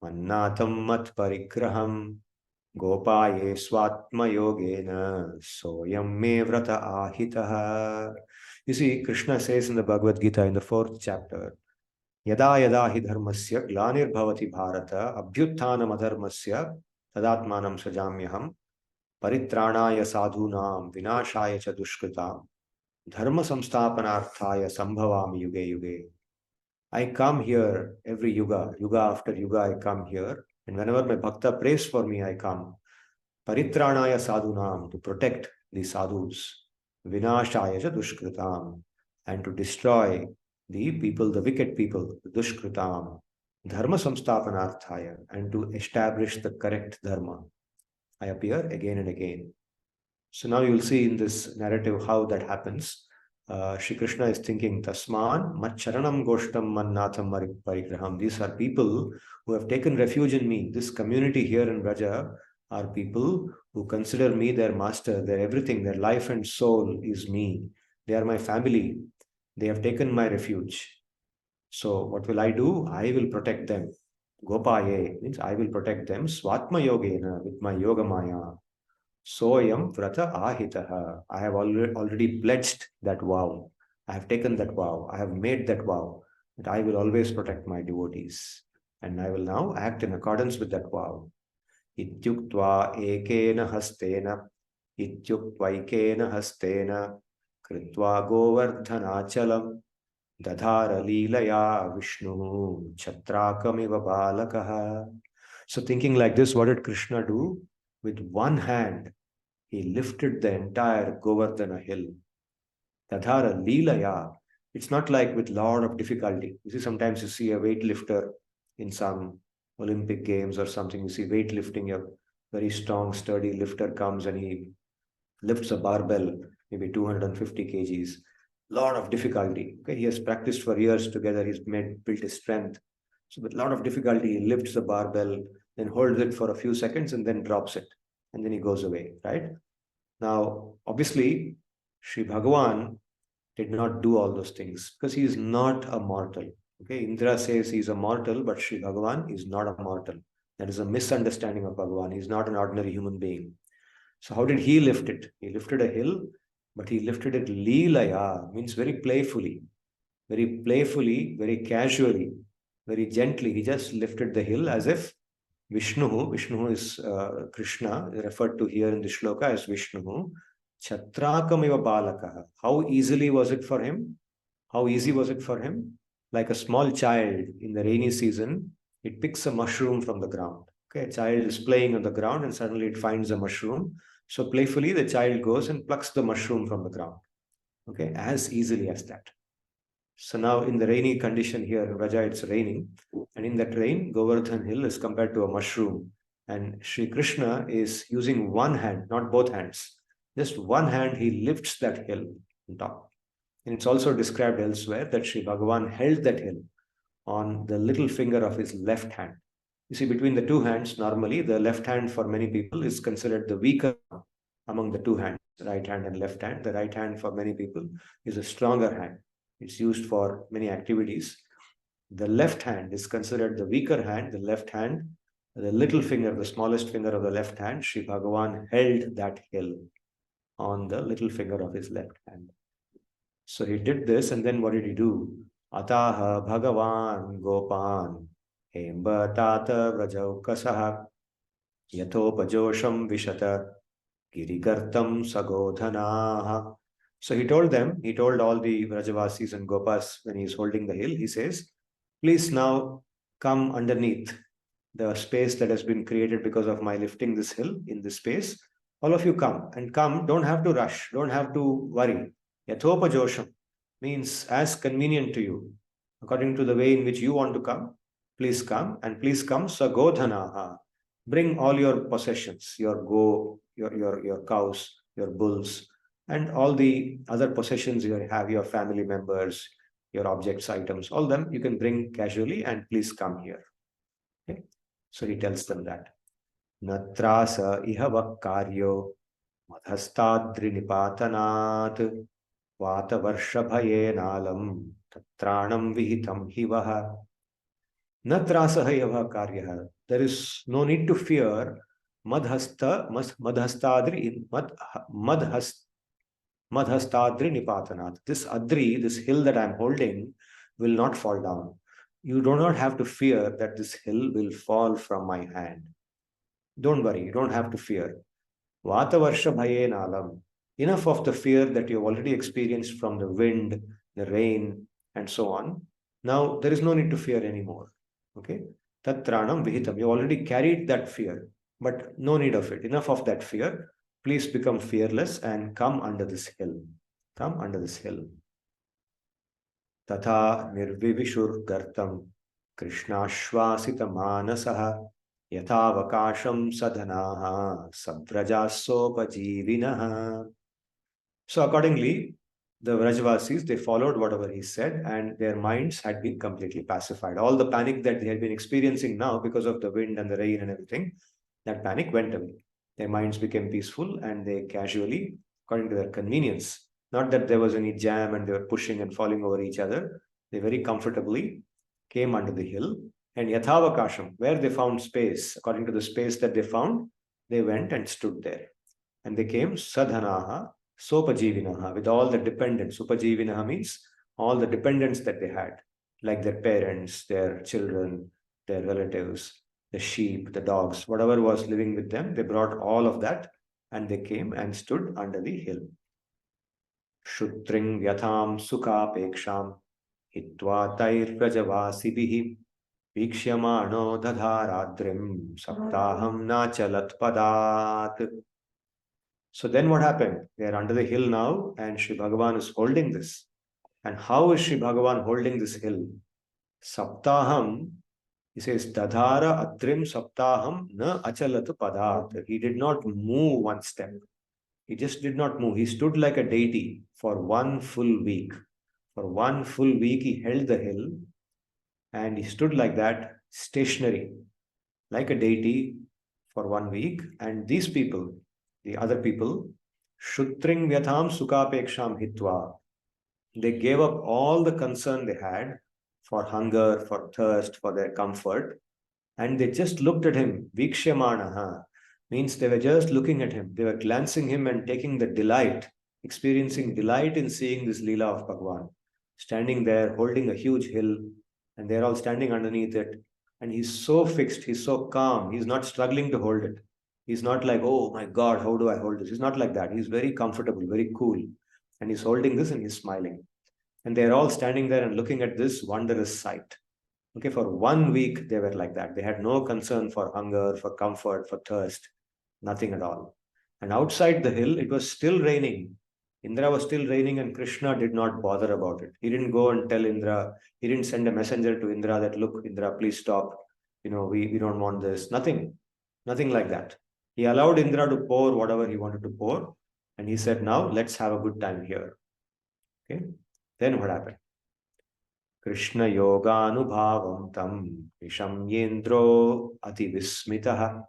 Mannatam Mat Parigraham Gopaye Swatma Yogena Soyam Me Vrata Ahitaha. You see, Krishna says in the Bhagavad-Gita in the 4th chapter, Yada yada hi dharmasya glanir bhavati bharata abhyutthanam adharmasya tadatmanam sajamyaham paritranaya sadhunam vinashaya cha dushkritam dharma samsthapanarthaya sambhavami yuge yuge. I come here every yuga, yuga after yuga I come here, and whenever my bhakta prays for me, I come. Paritranaya sadhunam, to protect the sadhus, vinashaya cha dushkritam, and to destroy the people, the wicked people, the dushkritam, dharma samsthapanarthaya, and to establish the correct dharma. I appear again and again. So now you will see in this narrative how that happens. Shri Krishna is thinking, Tasman Macharanam Goshtam Mannatham Parigraham. These are people who have taken refuge in me. This community here in Braja are people who consider me their master, their everything, their life and soul is me. They are my family. They have taken my refuge. So what will I do? I will protect them. Gopaye means I will protect them. Swatma Yogena, with my Yoga Maya. Soyam vrata ahitaha. I have already pledged that vow. I have taken that vow. I have made that vow that I will always protect my devotees. And I will now act in accordance with that vow. Ityuktva ekena hastena, ityuktvaikena hastena, kritva govardhanachalam, dadhara leelaya Vishnu, chatrakamiva balakaha. So thinking like this, what did Krishna do? With one hand, he lifted the entire Govardhana hill. Tadhara Leelaya. It's not like with lot of difficulty. You see, sometimes you see a weightlifter in some Olympic games or something. You see weightlifting, a very strong, sturdy lifter comes and he lifts a barbell, maybe 250 kgs. Lot of difficulty. Okay, he has practiced for years together. He's built his strength. So with a lot of difficulty, he lifts the barbell, then holds it for a few seconds and then drops it. And then he goes away, right? Now, obviously, Sri Bhagavan did not do all those things because he is not a mortal. Okay, Indra says he is a mortal, but Sri Bhagavan is not a mortal. That is a misunderstanding of Bhagavan. He is not an ordinary human being. So how did he lift it? He lifted a hill, but he lifted it leelaya, means very playfully, very casually, very gently. He just lifted the hill as if Vishnu is Krishna, referred to here in the shloka as Vishnu. Chatrakamiva balakaha. How easily was it for him? How easy was it for him? Like a small child in the rainy season, it picks a mushroom from the ground. Okay, a child is playing on the ground and suddenly it finds a mushroom. So playfully the child goes and plucks the mushroom from the ground. Okay, as easily as that. So now in the rainy condition here in Raja, it's raining. And in that rain, Govardhan Hill is compared to a mushroom. And Sri Krishna is using one hand, not both hands. Just one hand, he lifts that hill on top. And it's also described elsewhere that Sri Bhagavan held that hill on the little finger of his left hand. You see, between the two hands, normally the left hand for many people is considered the weaker among the two hands, right hand and left hand. The right hand for many people is a stronger hand. It's used for many activities. The left hand is considered the weaker hand. The left hand, the little finger, the smallest finger of the left hand, Sri Bhagavan held that hill on the little finger of his left hand. So he did this, and then what did he do? Ataha Bhagavan Gopan Hemba Tata Vrajaukasaha Yathopajosham Vishata Girigartam Sagodhanaha. So he told them, he told all the Vrajavasis and Gopas when he is holding the hill, he says, please now come underneath the space that has been created because of my lifting this hill in this space. All of you come, and come, don't have to rush, don't have to worry. Yathopajosham means as convenient to you, according to the way in which you want to come, please come, and please come sagodhanaha. Bring all your possessions, your your cows, your bulls, and all the other possessions you have, your family members, your objects, items, all them you can bring casually, and please come here. Okay? So he tells them that. Natrasa iha karyo madhastadri nipatanat vata varsha bhayenalam tatranam vihitam hivaha. Natrasa iha karya. There is no need to fear madhastadri nipatanat. This adri, this hill that I am holding, will not fall down. You do not have to fear that this hill will fall from my hand. Don't worry, you don't have to fear. Vata varsha bhayenalam. Enough of the fear that you have already experienced from the wind, the rain, and so on. Now there is no need to fear anymore. Okay? Tatranam vihitam. You already carried that fear, but no need of it. Enough of that fear. Please become fearless and come under this hill. Come under this hill. Tatha nirvivishur gartam krishnashvasita manasaha yathavakasham sadhanaha savrajasopajivinaha. So accordingly, the Vrajavasis, they followed whatever he said, and their minds had been completely pacified. All the panic that they had been experiencing now because of the wind and the rain and everything, that panic went away. Their minds became peaceful, and they casually, according to their convenience, not that there was any jam and they were pushing and falling over each other, they very comfortably came under the hill. And yathavakasham, where they found space, according to the space that they found, they went and stood there. And they came sadhanaha, sopajivinaha, with all the dependents. Upajivinaha means all the dependents that they had, like their parents, their children, their relatives, the sheep, the dogs, whatever was living with them, they brought all of that, and they came and stood under the hill. Shutring yatham sukapeksham hitva tair prajavasibihi vikshyamano dadharadrim saptaham nachalat padat. So then what happened? They are under the hill now, and Sri Bhagavan is holding this. And how is Sri Bhagavan holding this hill? Saptaham, he says, dadhara adrim saptaham na achalat padat. He did not move one step. He just did not move. He stood like a deity for 1 full week. For 1 full week, he held the hill, and he stood like that, stationary, like a deity for 1 week. And these people, the other people, Shutring Vyatham Sukapeksham Hitva, they gave up all the concern they had for hunger, for thirst, for their comfort, and they just looked at him. Vikshyamanaha means they were just looking at him. They were glancing him and taking the delight, experiencing delight in seeing this Leela of Bhagavan, standing there holding a huge hill, and they're all standing underneath it. And he's so fixed, he's so calm, he's not struggling to hold it. He's not like, oh my God, how do I hold this? He's not like that. He's very comfortable, very cool. And he's holding this and he's smiling. And they're all standing there and looking at this wondrous sight. Okay, for 1 week, they were like that. They had no concern for hunger, for comfort, for thirst, nothing at all. And outside the hill, it was still raining. Indra was still raining, and Krishna did not bother about it. He didn't go and tell Indra. He didn't send a messenger to Indra that, look, Indra, please stop. We don't want this. Nothing like that. He allowed Indra to pour whatever he wanted to pour. And he said, now let's have a good time here. Okay. Then what happened? Krishna yoganubhavam tam nishamyendro ati vismitaha.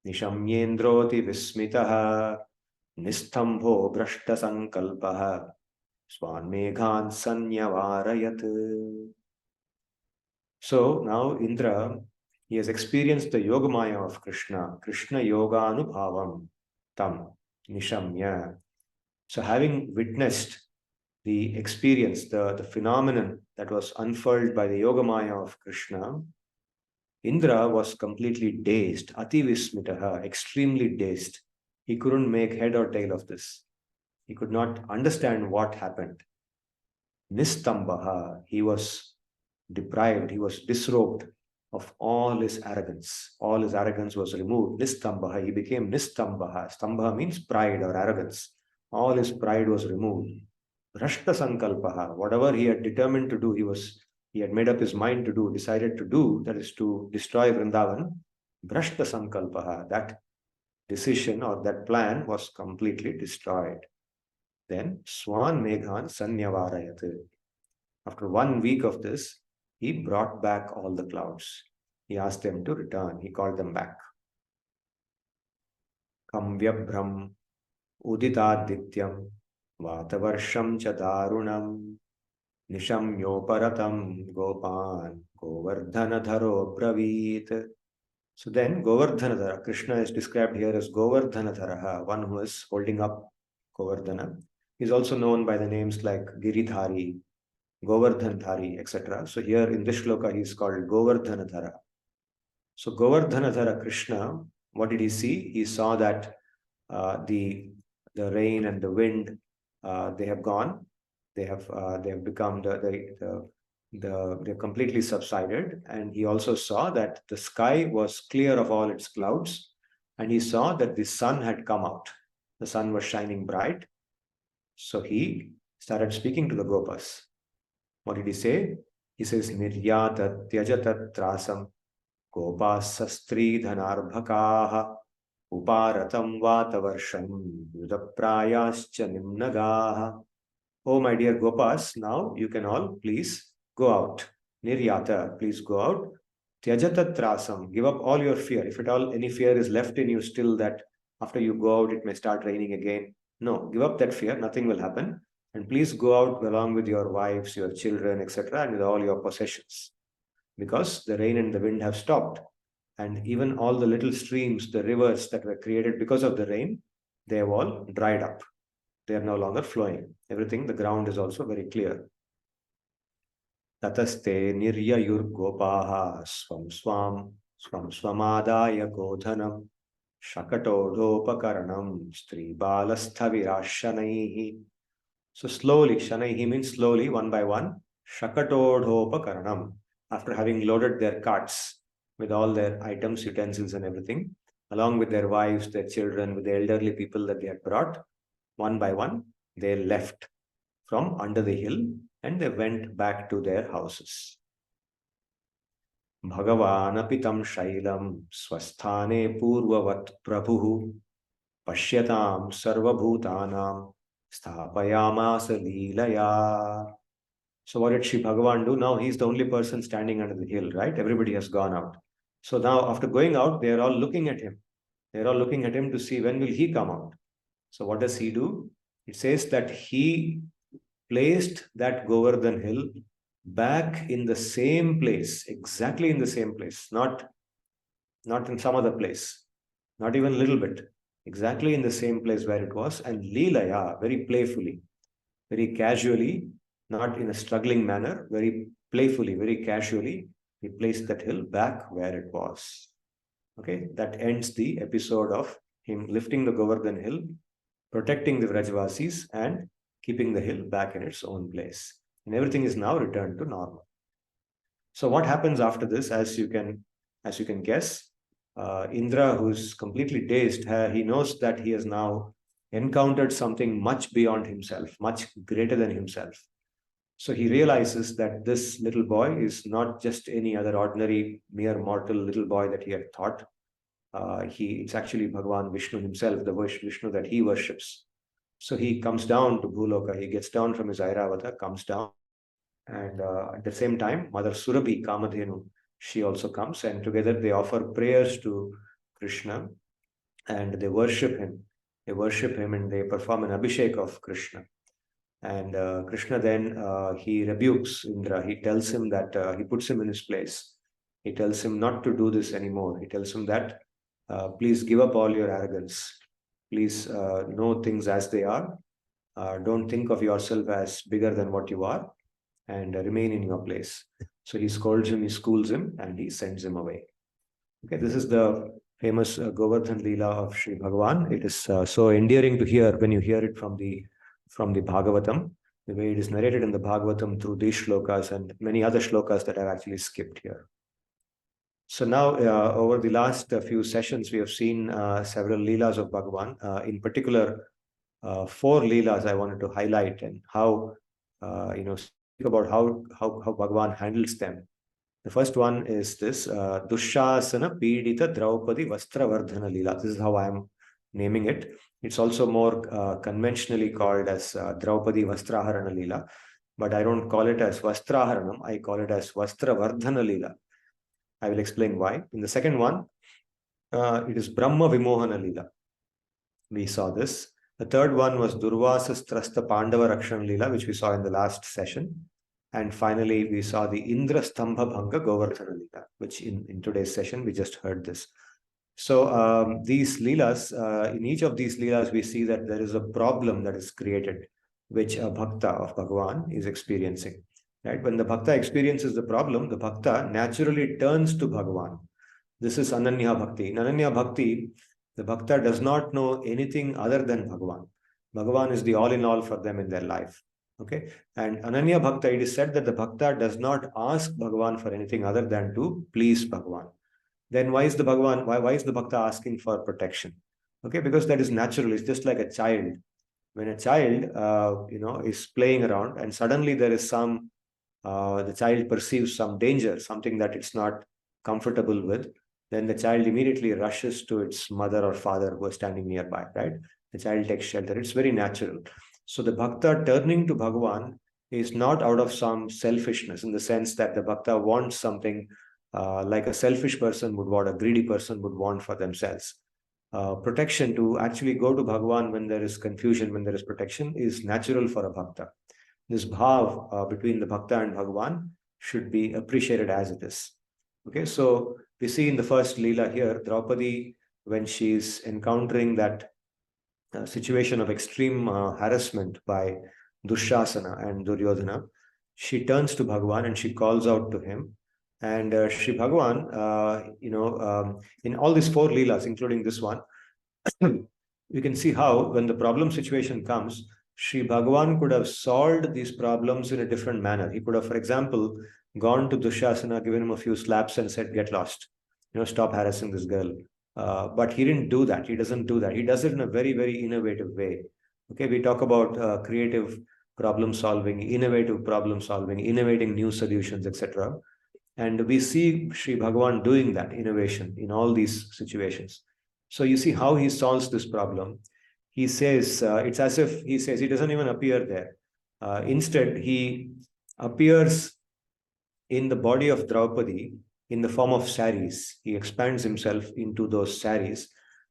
Nishamyendro ati vismitaha. Nistambho brashta sankalpaha. Swanmeghan sanyavarayat. So now Indra, he has experienced the yogamaya of Krishna. Krishna yoganubhavam tam nishamya. So having witnessed the experience, the phenomenon that was unfurled by the yogamaya of Krishna, Indra was completely dazed, ati vismitaha, extremely dazed. He couldn't make head or tail of this. He could not understand what happened. Nistambaha, he was deprived, he was disrobed of all his arrogance. All his arrogance was removed. Nistambaha, he became Nistambaha. Stambha means pride or arrogance. All his pride was removed. Rashta sankalpaha, whatever he had determined to do, he had made up his mind to do, decided to do, that is to destroy Vrindavan. Brashta sankalpaha, that decision or that plan was completely destroyed. Then Swan Meghan Sanyavarayat. After 1 week of this, he brought back all the clouds. He asked them to return. He called them back. Kamvyabhram uditadityam vatavarsham cha darunam nishamyoparatam gopan govardhanadharo braveet. So then Govardhanadhara, Krishna is described here as Govardhanadhara, one who is holding up Govardhana. He is also known by the names like Giridhari, Govardhandhari, etc. So here in this shloka, he is called Govardhanadhara. So Govardhanadhara Krishna, what did he see? He saw that the rain and the wind, they have gone. They have become they're completely subsided. And he also saw that the sky was clear of all its clouds. And he saw that the sun had come out. The sun was shining bright. So he started speaking to the gopas. What did he say? He says, Niryata tyajatat trasam gopasastri dhanarbhakaha uparatam vatavarsham yudaprayascha nimnagaha. Oh, my dear gopas, now you can all please go out. Niryata, please go out. Tyajatat trasam, give up all your fear. If at all any fear is left in you still that after you go out it may start raining again. No, give up that fear, nothing will happen. And please go out along with your wives, your children, etc., and with all your possessions. Because the rain and the wind have stopped. And even all the little streams, the rivers that were created because of the rain, they have all dried up. They are no longer flowing. Everything, the ground is also very clear. Tataste niryayur gopaha swam swamadaya godhanam shakatodhopakaranam stri balasthavirashanaihi. So slowly, shanaihi means slowly, one by one, shakatodhopakaranam. After having loaded their carts with all their items, utensils and everything, along with their wives, their children, with the elderly people that they had brought, one by one, they left from under the hill and they went back to their houses. Bhagavanapitam shailam swasthane purvavat prabhu pashyatam sarvabhutanam sthapayamasa leelaya. So what did Shri Bhagavan do? Now he's the only person standing under the hill, right? Everybody has gone out. So now after going out, they are all looking at him. They're all looking at him to see when will he come out. So what does he do? It says that he placed that Govardhan hill back in the same place, exactly in the same place, not in some other place, not even a little bit, exactly in the same place where it was, and Leelaya, very playfully, very casually, not in a struggling manner, very playfully, very casually, he placed that hill back where it was. Okay, that ends the episode of him lifting the Govardhan hill, protecting the Vrajavasis, and keeping the hill back in its own place. And everything is now returned to normal. So what happens after this, as you can guess, Indra, who's completely dazed, he knows that he has now encountered something much beyond himself, much greater than himself. So he realizes that this little boy is not just any other ordinary, mere mortal little boy that he had thought. It's actually Bhagavan Vishnu himself, the Vishnu that he worships. So he comes down to Bhuloka, he gets down from his Airavata, comes down, and at the same time, Mother Surabhi, Kamadhenu, she also comes, and together they offer prayers to Krishna, and they worship him. They worship him and they perform an abhishek of Krishna. And Krishna then he rebukes Indra. He tells him that he puts him in his place. He tells him not to do this anymore. He tells him that please give up all your arrogance. Please know things as they are. Don't think of yourself as bigger than what you are, and remain in your place. So he scolds him, he schools him, and he sends him away. Okay, this is the famous Govardhan Leela of Sri Bhagavan. It is so endearing to hear when you hear it from the Bhagavatam, the way it is narrated in the Bhagavatam through these shlokas and many other shlokas that I've actually skipped here. So now, over the last few sessions, we have seen several Leelas of Bhagavan. In particular, 4 Leelas I wanted to highlight, and how, speak about how Bhagavan handles them. The first one is this Dushasana Pidita Draupadi Vastravardhana Leela. This is how I am naming it. It's also more conventionally called as Draupadi Vastraharana Leela, but I don't call it as Vastraharanam, I call it as Vastravardhana Leela. I will explain why. In the second one, it is Brahma Vimohana Leela. We saw this. The third one was Durvasas Trasta Pandava Rakshana Leela, which we saw in the last session. And finally, we saw the Indra Stambha Bhanga Govardhana Leela, which in today's session, we just heard this. So these Leelas, in each of these Leelas, we see that there is a problem that is created, which a Bhakta of Bhagavan is experiencing. Right? When the Bhakta experiences the problem, the Bhakta naturally turns to Bhagavan. This is ananya-bhakti. In ananya-bhakti, the Bhakta does not know anything other than Bhagavan. Bhagavan is the all in all for them in their life. Okay, and ananya-bhakta, it is said that the Bhakta does not ask Bhagavan for anything other than to please Bhagavan. Then why is the Bhagavan, why is the Bhakta asking for protection? Okay, because that is natural. It's just like a child. When a child, is playing around and suddenly there is the child perceives some danger, something that it's not comfortable with, then the child immediately rushes to its mother or father who are standing nearby, right? The child takes shelter. It's very natural. So the Bhakta turning to Bhagavan is not out of some selfishness, in the sense that the Bhakta wants something like a selfish person would want, a greedy person would want for themselves. Protection, to actually go to Bhagavan when there is confusion, when there is protection, is natural for a Bhakta. This bhav between the Bhakta and Bhagavan should be appreciated as it is. Okay, so we see in the first Leela here, Draupadi, when she is encountering that situation of extreme harassment by Dushasana and Duryodhana, she turns to Bhagavan and she calls out to him. And Sri Bhagavan, in all these 4 Leelas, including this one, you can see how when the problem situation comes, Sri Bhagavan could have solved these problems in a different manner. He could have, for example, gone to Dushasana, given him a few slaps and said, get lost, stop harassing this girl. But he didn't do that. He doesn't do that. He does it in a very, very innovative way. Okay, we talk about creative problem solving, innovative problem solving, innovating new solutions, etc. And we see Sri Bhagavan doing that innovation in all these situations. So you see how he solves this problem. He says, it's as if he says, he doesn't even appear there. Instead, he appears in the body of Draupadi in the form of saris. He expands himself into those saris.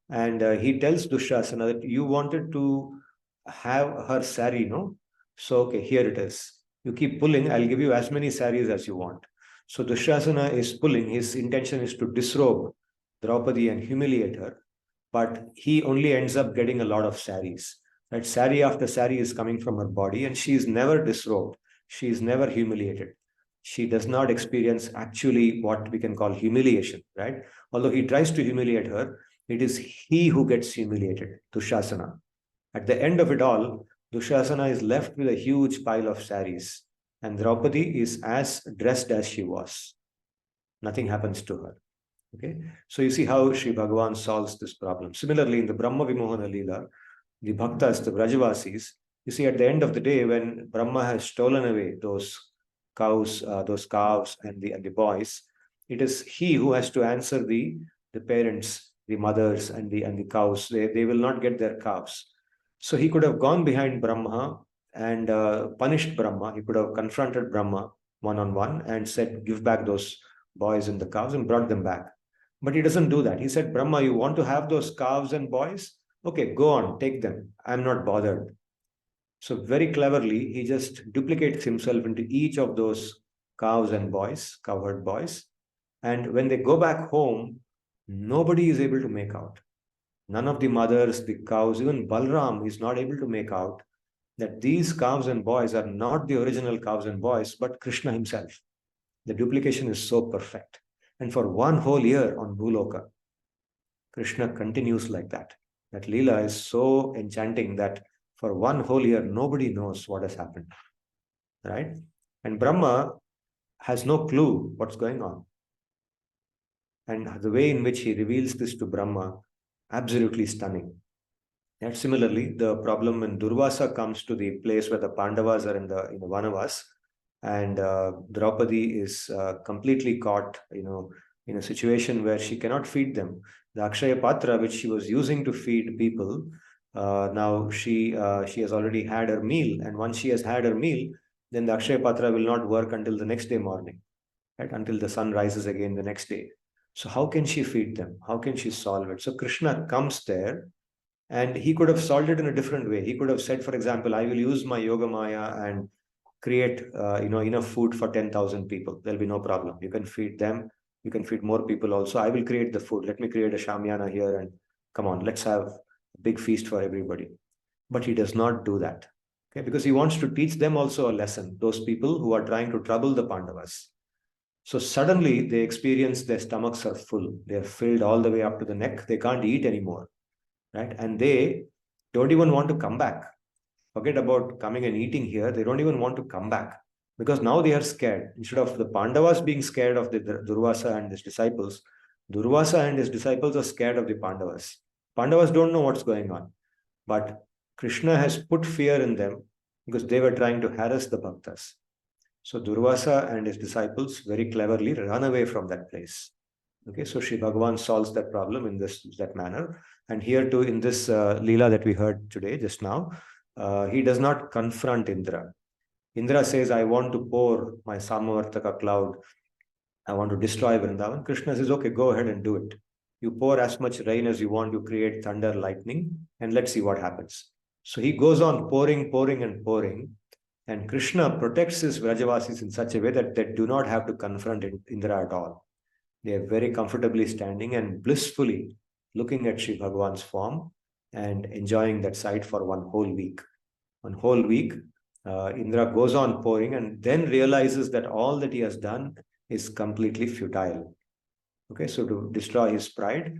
And he tells Dushasana that you wanted to have her sari, no? So, okay, here it is. You keep pulling, I'll give you as many saris as you want. So Dushasana is pulling. His intention is to disrobe Draupadi and humiliate her. But he only ends up getting a lot of saris. Right? Sari after sari is coming from her body, and she is never disrobed. She is never humiliated. She does not experience actually what we can call humiliation, right? Although he tries to humiliate her, it is he who gets humiliated, Dushasana. At the end of it all, Dushasana is left with a huge pile of saris, and Draupadi is as dressed as she was. Nothing happens to her. Okay, so you see how Sri Bhagavan solves this problem. Similarly, in the Brahma Vimohana Leela, the bhaktas, the Brajavasis, you see at the end of the day, when Brahma has stolen away those cows, those calves and the boys, it is he who has to answer the parents, the mothers and the cows. They will not get their calves. So he could have gone behind Brahma and punished Brahma. He could have confronted Brahma one-on-one and said, give back those boys and the cows, and brought them back. But he doesn't do that. He said, Brahma, you want to have those cows and boys? Okay, go on, take them. I'm not bothered. So very cleverly, he just duplicates himself into each of those cows and boys, cowherd boys. And when they go back home, nobody is able to make out. None of the mothers, the cows, even Balram is not able to make out that these cows and boys are not the original cows and boys, but Krishna himself. The duplication is so perfect. And for one whole year on Bhuloka, Krishna continues like that. That Leela is so enchanting that for one whole year, nobody knows what has happened. Right? And Brahma has no clue what's going on. And the way in which he reveals this to Brahma, absolutely stunning. And similarly, the problem when Durvasa comes to the place where the Pandavas are in the Vanavas, and Draupadi is completely caught, in a situation where she cannot feed them. The Akshaya Patra, which she was using to feed people, now she has already had her meal, and once she has had her meal, then the Akshaya Patra will not work until the next day morning, right? Until the sun rises again the next day. So how can she feed them? How can she solve it? So Krishna comes there, and he could have solved it in a different way. He could have said, for example, I will use my Yoga Maya and create enough food for 10,000 people. There'll be no problem. You can feed them. You can feed more people also. I will create the food. Let me create a shamyana here, and come on, let's have a big feast for everybody. But he does not do that. Okay, because he wants to teach them also a lesson, those people who are trying to trouble the Pandavas. So suddenly they experience their stomachs are full. They're filled all the way up to the neck. They can't eat anymore. Right? And they don't even want to come back. Forget about coming and eating here. They don't even want to come back because now they are scared. Instead of the Pandavas being scared of the Durvasa and his disciples, Durvasa and his disciples are scared of the Pandavas. Pandavas don't know what's going on, but Krishna has put fear in them because they were trying to harass the bhaktas. So Durvasa and his disciples very cleverly run away from that place. Okay, so Sri Bhagavan solves that problem in that manner. And here too, in this Leela that we heard today, just now, he does not confront Indra. Indra says, I want to pour my Samavartaka cloud. I want to destroy Vrindavan. Krishna says, okay, go ahead and do it. You pour as much rain as you want, you create thunder, lightning, and let's see what happens. So he goes on pouring, pouring, and pouring. And Krishna protects his Vrajavasis in such a way that they do not have to confront Indra at all. They are very comfortably standing and blissfully looking at Sri Bhagavan's form and enjoying that sight for one whole week. One whole week, Indra goes on pouring and then realizes that all that he has done is completely futile. Okay, so to destroy his pride,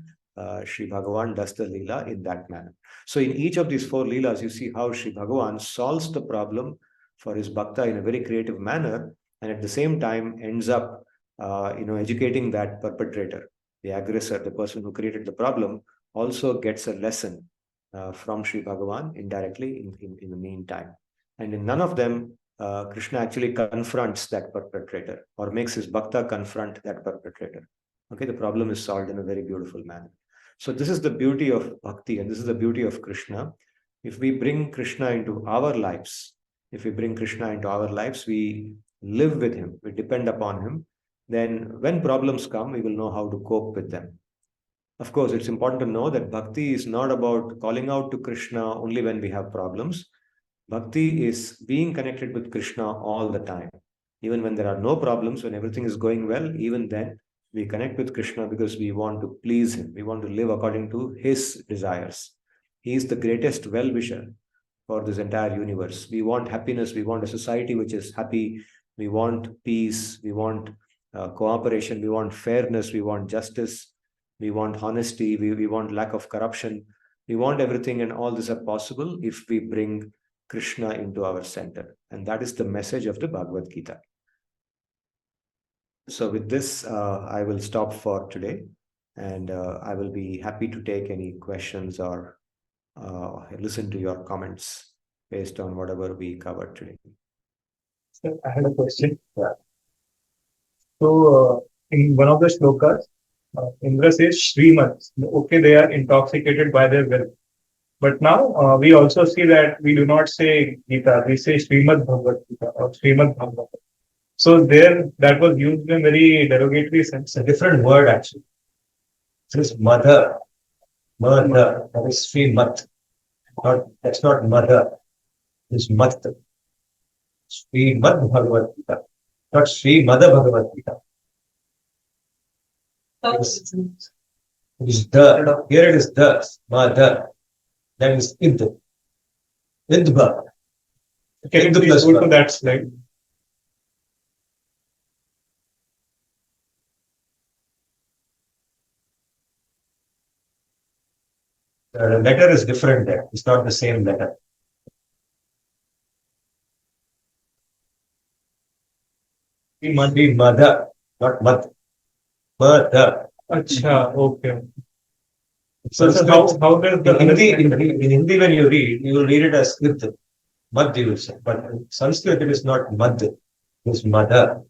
Sri Bhagavan does the Leela in that manner. So in each of these four Leelas, you see how Sri Bhagavan solves the problem for his bhakta in a very creative manner, and at the same time ends up educating that perpetrator, the aggressor, the person who created the problem, also gets a lesson from Sri Bhagavan indirectly in the meantime. And in none of them, Krishna actually confronts that perpetrator or makes his bhakta confront that perpetrator. Okay, the problem is solved in a very beautiful manner. So this is the beauty of bhakti, and this is the beauty of Krishna. If we bring Krishna into our lives, we live with him, we depend upon him, then when problems come, we will know how to cope with them. Of course, it's important to know that bhakti is not about calling out to Krishna only when we have problems. Bhakti is being connected with Krishna all the time. Even when there are no problems, when everything is going well, even then we connect with Krishna because we want to please him. We want to live according to his desires. He is the greatest well-wisher for this entire universe. We want happiness. We want a society which is happy. We want peace. We want cooperation. We want fairness. We want justice. We want honesty. We want lack of corruption. We want everything, and all this are possible if we bring Krishna into our center. And that is the message of the Bhagavad-Gita. So with this, I will stop for today, and I will be happy to take any questions or listen to your comments based on whatever we covered today. Sir, I had a question. Yeah. So, in one of the slokas, Indra says, Srimats, okay, they are intoxicated by their wealth. But now we also see that we do not say Gita, we say Srimad Bhagavad-Gita or Srimad Bhagavatam. So there, that was used in a very derogatory sense. It's a different word actually. This is mother. Mother. That is Srimad. That's not mother. It's mat. Srimad Bhagavad Gita. Not Srimad Bhagavad Gita. It is the. Here it is the. Mother. That is id. Idbha. Can you please go to that slide? The letter is different there. It's not the same letter. It must be mother, not mad. Mother. Acha, okay. So how does the in Hindi when you read, you will read it as id. Mad you will say. But in Sanskrit it is not mad. It is mother.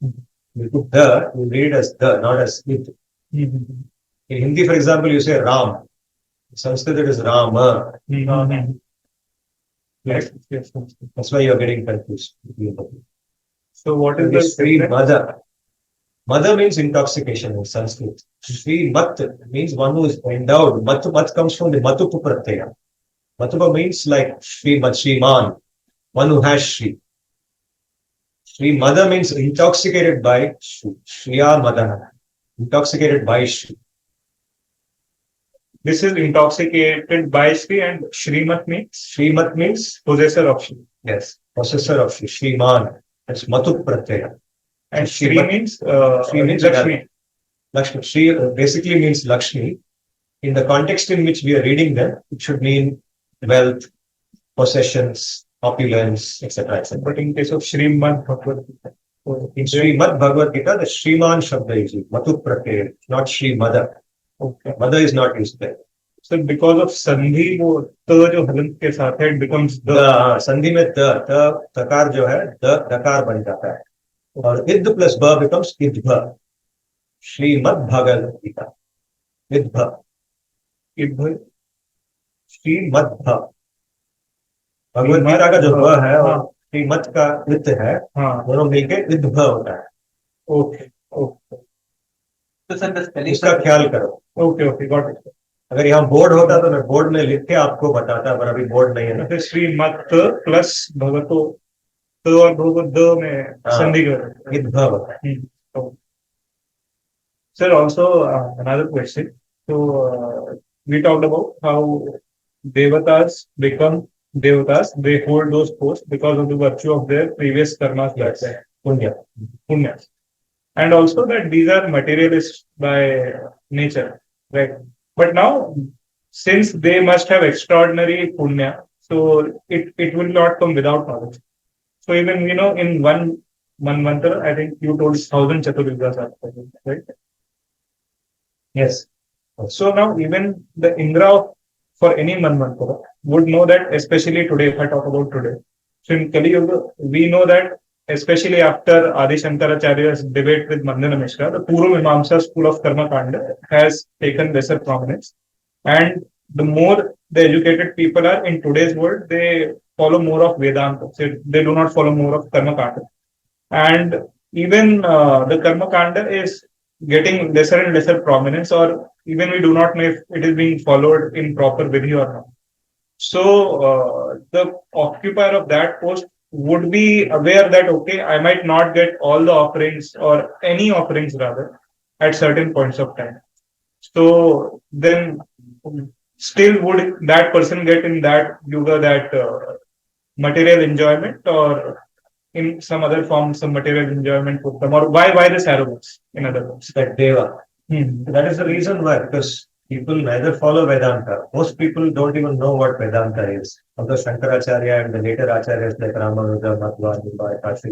You put the, you read it as the, not as id. In Hindi, for example, you say Ram. In Sanskrit it is Rama. Yes. That's why you are getting confused. So what is the Sri difference? Mother? Mother means intoxication in Sanskrit. Sri Mat means one who is endowed. Mat comes from the Matupa Pratyaya. Matupa means like Sri Mat, Shriman, one who has Sri. Sri Mother means intoxicated by Sri. Shriya Madana. Intoxicated by Sri. This is intoxicated by Sri, and Shrimat means possessor of Shri. Yes, possessor of Shri. Shriman. That's Matu Pratyaya. And Shri means Lakshmi. Lakshmi. Shri basically means Lakshmi. In the context in which we are reading them, it should mean wealth, possessions, opulence, etc. etc. But in case of Srimad Bhagavad Gita, in Srimad Bhagavad Gita, the Shriman Shabda is used, Matu Pratyaya, not Shri Mother. Okay. Mother is not used there. So because of Sandhi, वो त जो हलंत के साथ है, it becomes the. संधि में तकार जो है दकार बन जाता है और इद प्लस ब becomes इद्भ. श्रीमद् भगवद गीता इद्भ श्रीमद् भगवद गीता का जो ब है और श्रीमद् का इद है, दोनों मिलके इद्भ होता है. Okay okay. तो सर इसका ख्याल करो. Okay okay, got it. अगर यहाँ बोर्ड होता तो मैं बोर्ड में लिख के आपको बताता, पर अभी बोर्ड नहीं है ना. श्रीमत प्लस भगवतो तो और भगवत द में संधि कर. Sir, also another question. So we talked about how devatas become devatas. They hold those posts because of the virtue of their previous karmas. Yes. Punya. And also that these are materialists by nature, right? But now, since they must have extraordinary punya, so it will not come without knowledge. So even, in one mantra, I think you told 1,000 chaturvidas are present, right? Yes. So now even the Indra for any mantra would know that, especially today, if I talk about today. So in Kali Yuga, we know that especially after Adi Shankaracharya's debate with Mandana Mishra, the Purva Mimamsa school of Karma Kanda has taken lesser prominence. And the more the educated people are in today's world, they follow more of Vedanta. So they do not follow more of Karma Kanda. And even the Karma Kanda is getting lesser and lesser prominence, or even we do not know if it is being followed in proper vidhi or not. So the occupier of that post would be aware that, okay, I might not get all the offerings or any offerings rather at certain points of time. So then still would that person get in that yuga that material enjoyment, or in some other form some material enjoyment would come, or why this arrogance, in other words? That deva. That is the reason why, because people neither follow Vedanta. Most people don't even know what Vedanta is. Although Shankaracharya and the later acharyas like Ramanuja, mad-Bha, Kashi,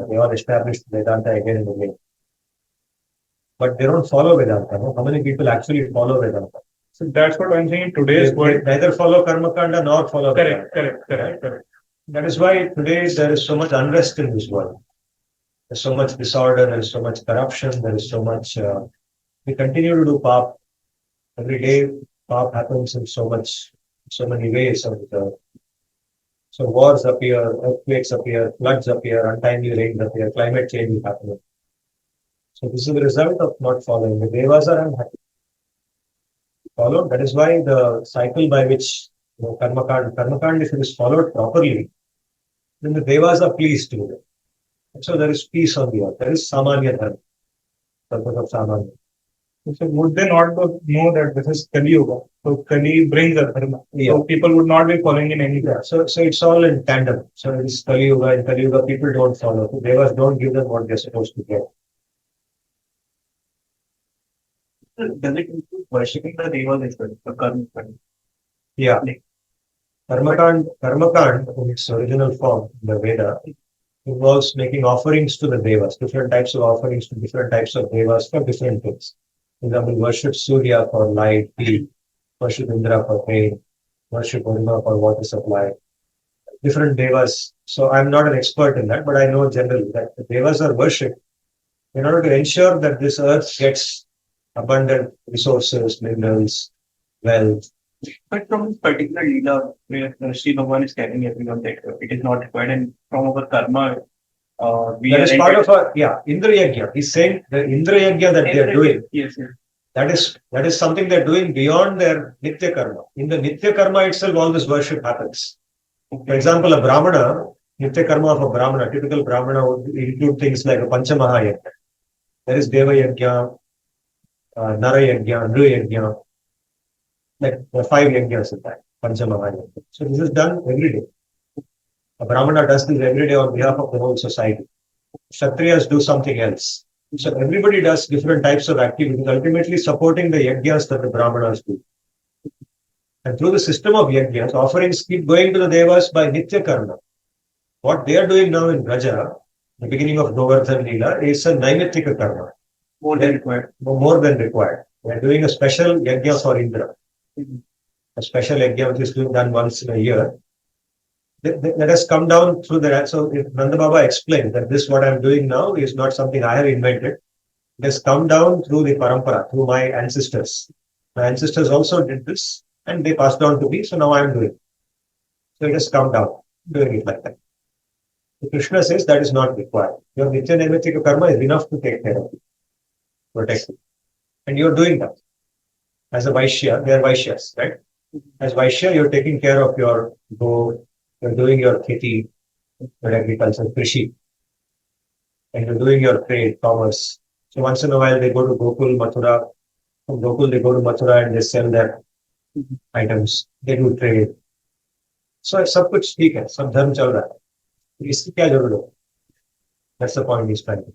they all established Vedanta again and again. But they don't follow Vedanta. No? How many people actually follow Vedanta? So that's what I'm saying in today's world. They neither follow Karmakanda nor follow Vedanta. Correct. That is why today there is so much unrest in this world. There's so much disorder, there is so much corruption, there is so much... we continue to do pap. Every day Path happens in so many ways. So wars appear, earthquakes appear, floods appear, untimely rains appear, climate change is happening. So this is the result of not following. The devas are unhappy. Followed. That is why the cycle by which karma kand, if it is followed properly, then the devas are pleased with it. And so there is peace on the earth. There is samanya dharma, purpose of samanya. So would they not know that this is Kali Yuga? So Kali brings a dharma. Yeah. So people would not be following in any way. Yeah. So it's all in tandem. So it is Kali Yuga. In Kali Yuga, people don't follow. The devas don't give them what they're supposed to get. Does it include worshipping the devas as well? The karma kand? Yeah. Karma kand in its original form, the Veda, involves making offerings to the devas, different types of offerings to different types of devas for different things. For example, worship Surya for light, heat, worship Indra for rain, worship Varuna for water supply, different devas. So I'm not an expert in that, but I know generally that the devas are worshipped in order to ensure that this earth gets abundant resources, minerals, wealth. But from this particular Leela, where Sri Bhagavan is telling everyone that it is not required, and from our karma, we That are is part of our, Indra Yajna. He's saying the Indra Yajna that they are doing, Yes, yes. that is something they're doing beyond their Nitya Karma. In the Nitya Karma itself, all this worship happens. For example, a Brahmana, Nitya Karma of a Brahmana, typical Brahmana would include things like a Panchamaha Yajna. There is Deva Yajna, Nara Yajna, Nru Yajna. Like there are 5 yajnas in that, Panchamaha Yajna. So this is done every day. A Brahmana does this every day on behalf of the whole society. Kshatriyas do something else. So everybody does different types of activities, ultimately supporting the yajnas that the Brahmanas do. And through the system of yajnas, offerings keep going to the devas by Nitya Karma. What they are doing now in Raja, the beginning of Govardhan Leela, is a Naimittika Karma. More than required. More than required. They are doing a special yajna for Indra. A special yajna which is done once in a year. Let us come down through that. So if Nanda Baba explained that this what I'm doing now is not something I have invented. It has come down through the parampara, through my ancestors. My ancestors also did this and they passed on to me, so now I'm doing it. So it has come down, doing it like that. So Krishna says that is not required. Your Nitya Naimittika Karma is enough to take care of you, protect you. And you're doing that. As a Vaishya, they are Vaishyas, right? As Vaishya, you're taking care of your go. You're doing your kheti, your agriculture, krishi, and you're doing your trade, commerce. So once in a while, they go to Gokul, Mathura. From Gokul, they go to Mathura and they sell their items. They do trade. So सब कुछ ठीक है, सब धर्म चल रहा है. इसकी क्या जरूरत है? That's the point he's trying.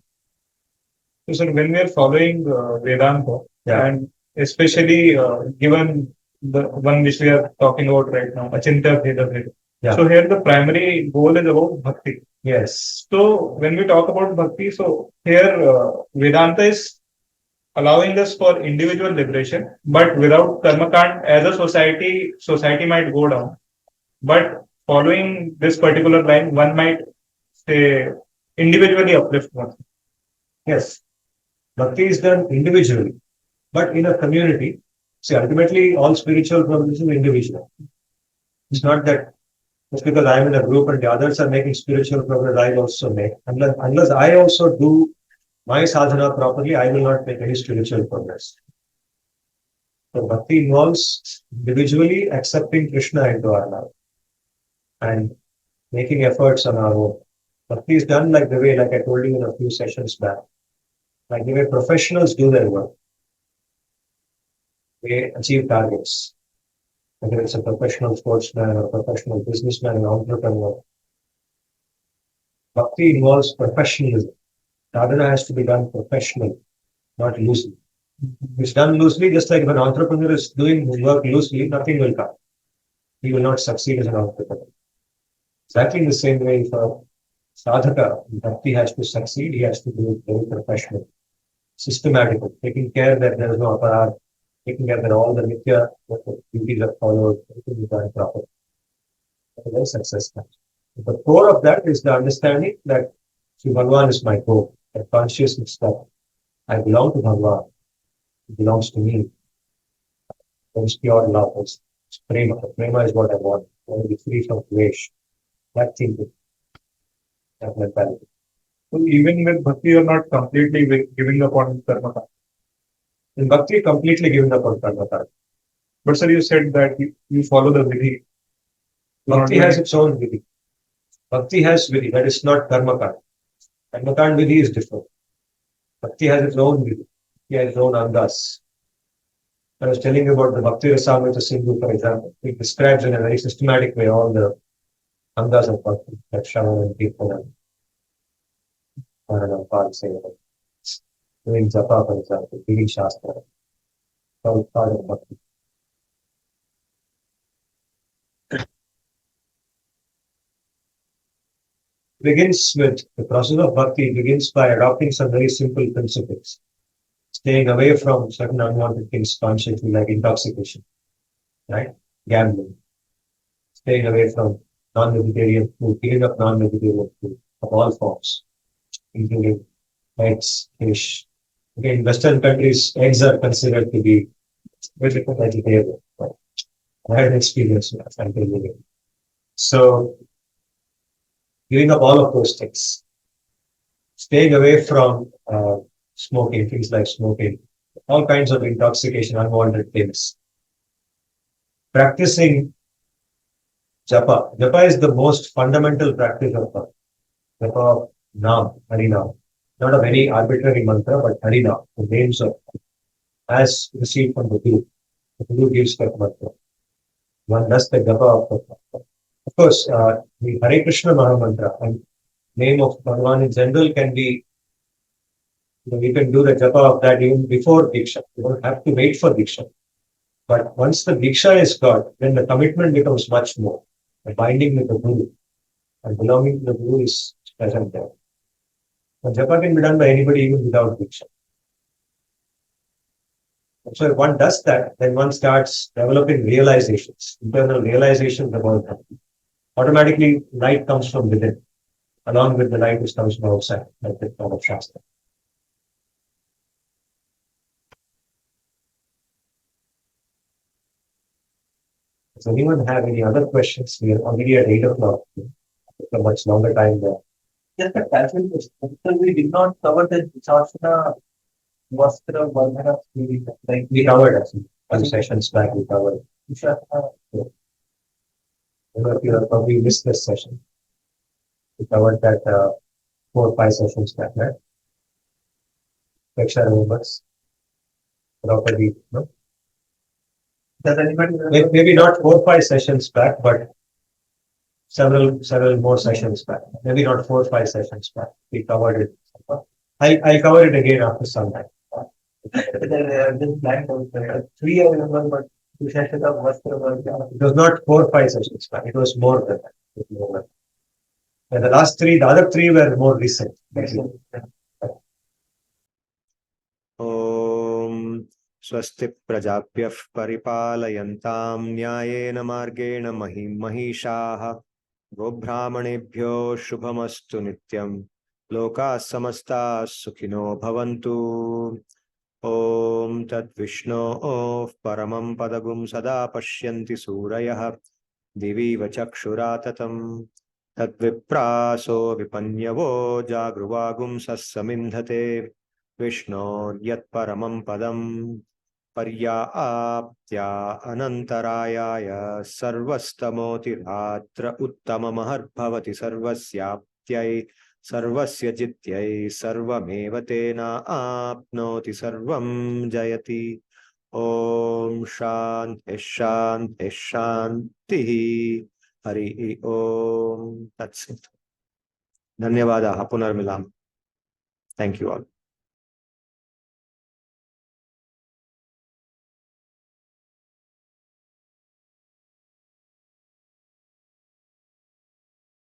So sir, when we are following Vedanta, and especially given the one which we are talking about right now, Achintya Bheda. So here the primary goal is about bhakti. Yes. So when we talk about bhakti, so here Vedanta is allowing us for individual liberation, but without karma kand, as a society might go down. But following this particular line, one might say individually uplift one. Yes. Bhakti is done individually, but in a community. See, ultimately, all spiritual progress is individual. It's not that just because I am in a group and the others are making spiritual progress, I also make. Unless I also do my sadhana properly, I will not make any spiritual progress. So bhakti involves individually accepting Krishna into our life and making efforts on our own. Bhakti is done like the way, like I told you in a few sessions back, like the way professionals do their work. They achieve targets. Whether it's a professional sportsman or a professional businessman or entrepreneur. Bhakti involves professionalism. Sadhana has to be done professionally, not loosely. If it's done loosely, just like if an entrepreneur is doing his work loosely, nothing will come. He will not succeed as an entrepreneur. Exactly in the same way, if a sadhaka, bhakti has to succeed, he has to do it very professionally, systematically, taking care that there is no aparad, taking care that all the nitya duties are followed, everything is done properly. That is very successful. The core of that is the understanding that Sri Bhagavan is my goal, that consciousness that I belong to Bhagavan, it belongs to me. There is pure love. It's prema. Prema is what I want. I want to be free from dvesh. That thinking, that mentality. So even with bhakti, you're not completely giving up on karma. In bhakti, completely giving up on karma. But sir, you said that you follow the vidhi. Bhakti has its own vidhi. Bhakti has vidhi. That is not karma kand. Karma kand vidhi is different. Bhakti has its own vidhi. He has its own angas. I was telling you about the Bhakti Rasamrita Sindhu, for example. It describes in a very systematic way all the angas of bhakti, like Shravan and Kirtana, Maranam, Parseva, doing japa, for example, reading Shastra, all part of bhakti. Begins with the process of bhakti begins by adopting some very simple principles, staying away from certain unwanted things consciously, like intoxication, right? Gambling, staying away from non-vegetarian food, giving up non-vegetarian food of all forms, including eggs, fish. Okay, in Western countries, eggs are considered to be vegetarian. Right? I had an experience with that. So, giving up all of those things, staying away from smoking, things like smoking, all kinds of intoxication, unwanted things. Practicing japa. Japa is the most fundamental practice of bhakti. Japa of Nam, Harinam. Not of any arbitrary mantra, but Harinam, the names of, as received from the Guru. The Guru gives that mantra. One does the japa of the mantra. Of course, the Hare Krishna Mahamantra and name of Bhagavan in general can be, we can do the japa of that even before Diksha. You don't have to wait for Diksha. But once the Diksha is got, then the commitment becomes much more. The binding with the Guru and belonging to the Guru is present there. The japa can be done by anybody even without Diksha. So if one does that, then one starts developing realizations, internal realizations about bhakti. Automatically, light comes from within, along with the light which comes from outside, like the form of Shastra. Does anyone have any other questions? We are already at 8 o'clock. It's a much longer time there. Just a casual question. So we did not cover the Shastra, Vastra, Varna, like We covered actually. 2 sessions back, we covered. Shastra. I don't know if you have probably missed this session. We covered that 4 or 5 sessions back, right? Peksha remembers. Properly, no? Does anybody Maybe not 4 or 5 sessions back, but several more sessions back. Maybe not 4 or 5 sessions back. We covered it. I'll cover it again after some time. Just blank out there. 3 I remember, but two sessions of Vastra, Varna. It was not 4 or 5 sessions back. It was more than that. It was more than that. And the last 3, the other 3 were more recent. ॐ स्वस्ति प्रजाभ्यः परिपालयन्तां न्यायेन मार्गेण महिषाः गोब्राह्मणेभ्यो शुभमस्तु नित्यं लोकाः समस्ताः सुखिनो भवन्तु ॐ तद्विष्णोः परमं पदगुं सदा पश्यन्ति सूरयः दिवीव चक्षुराततं तद्विप्रासो विपन्यवो जागृवागुंसः समिन्धते विष्णोर्यत्परमं पदं पर्याप्त्या अनन्तरायाय सर्वस्तमोतिरात्र उत्तममहर्भवति सर्वस्याप्त्यै सर्वस्य जित्यै सर्वमेव तेनाप्नोति सर्वं जयति ॐ शान्तिः शान्तिः शान्तिः हरि ओम तत्सत् धन्यवादाः पुनर्मिलामः थैंक यू ऑल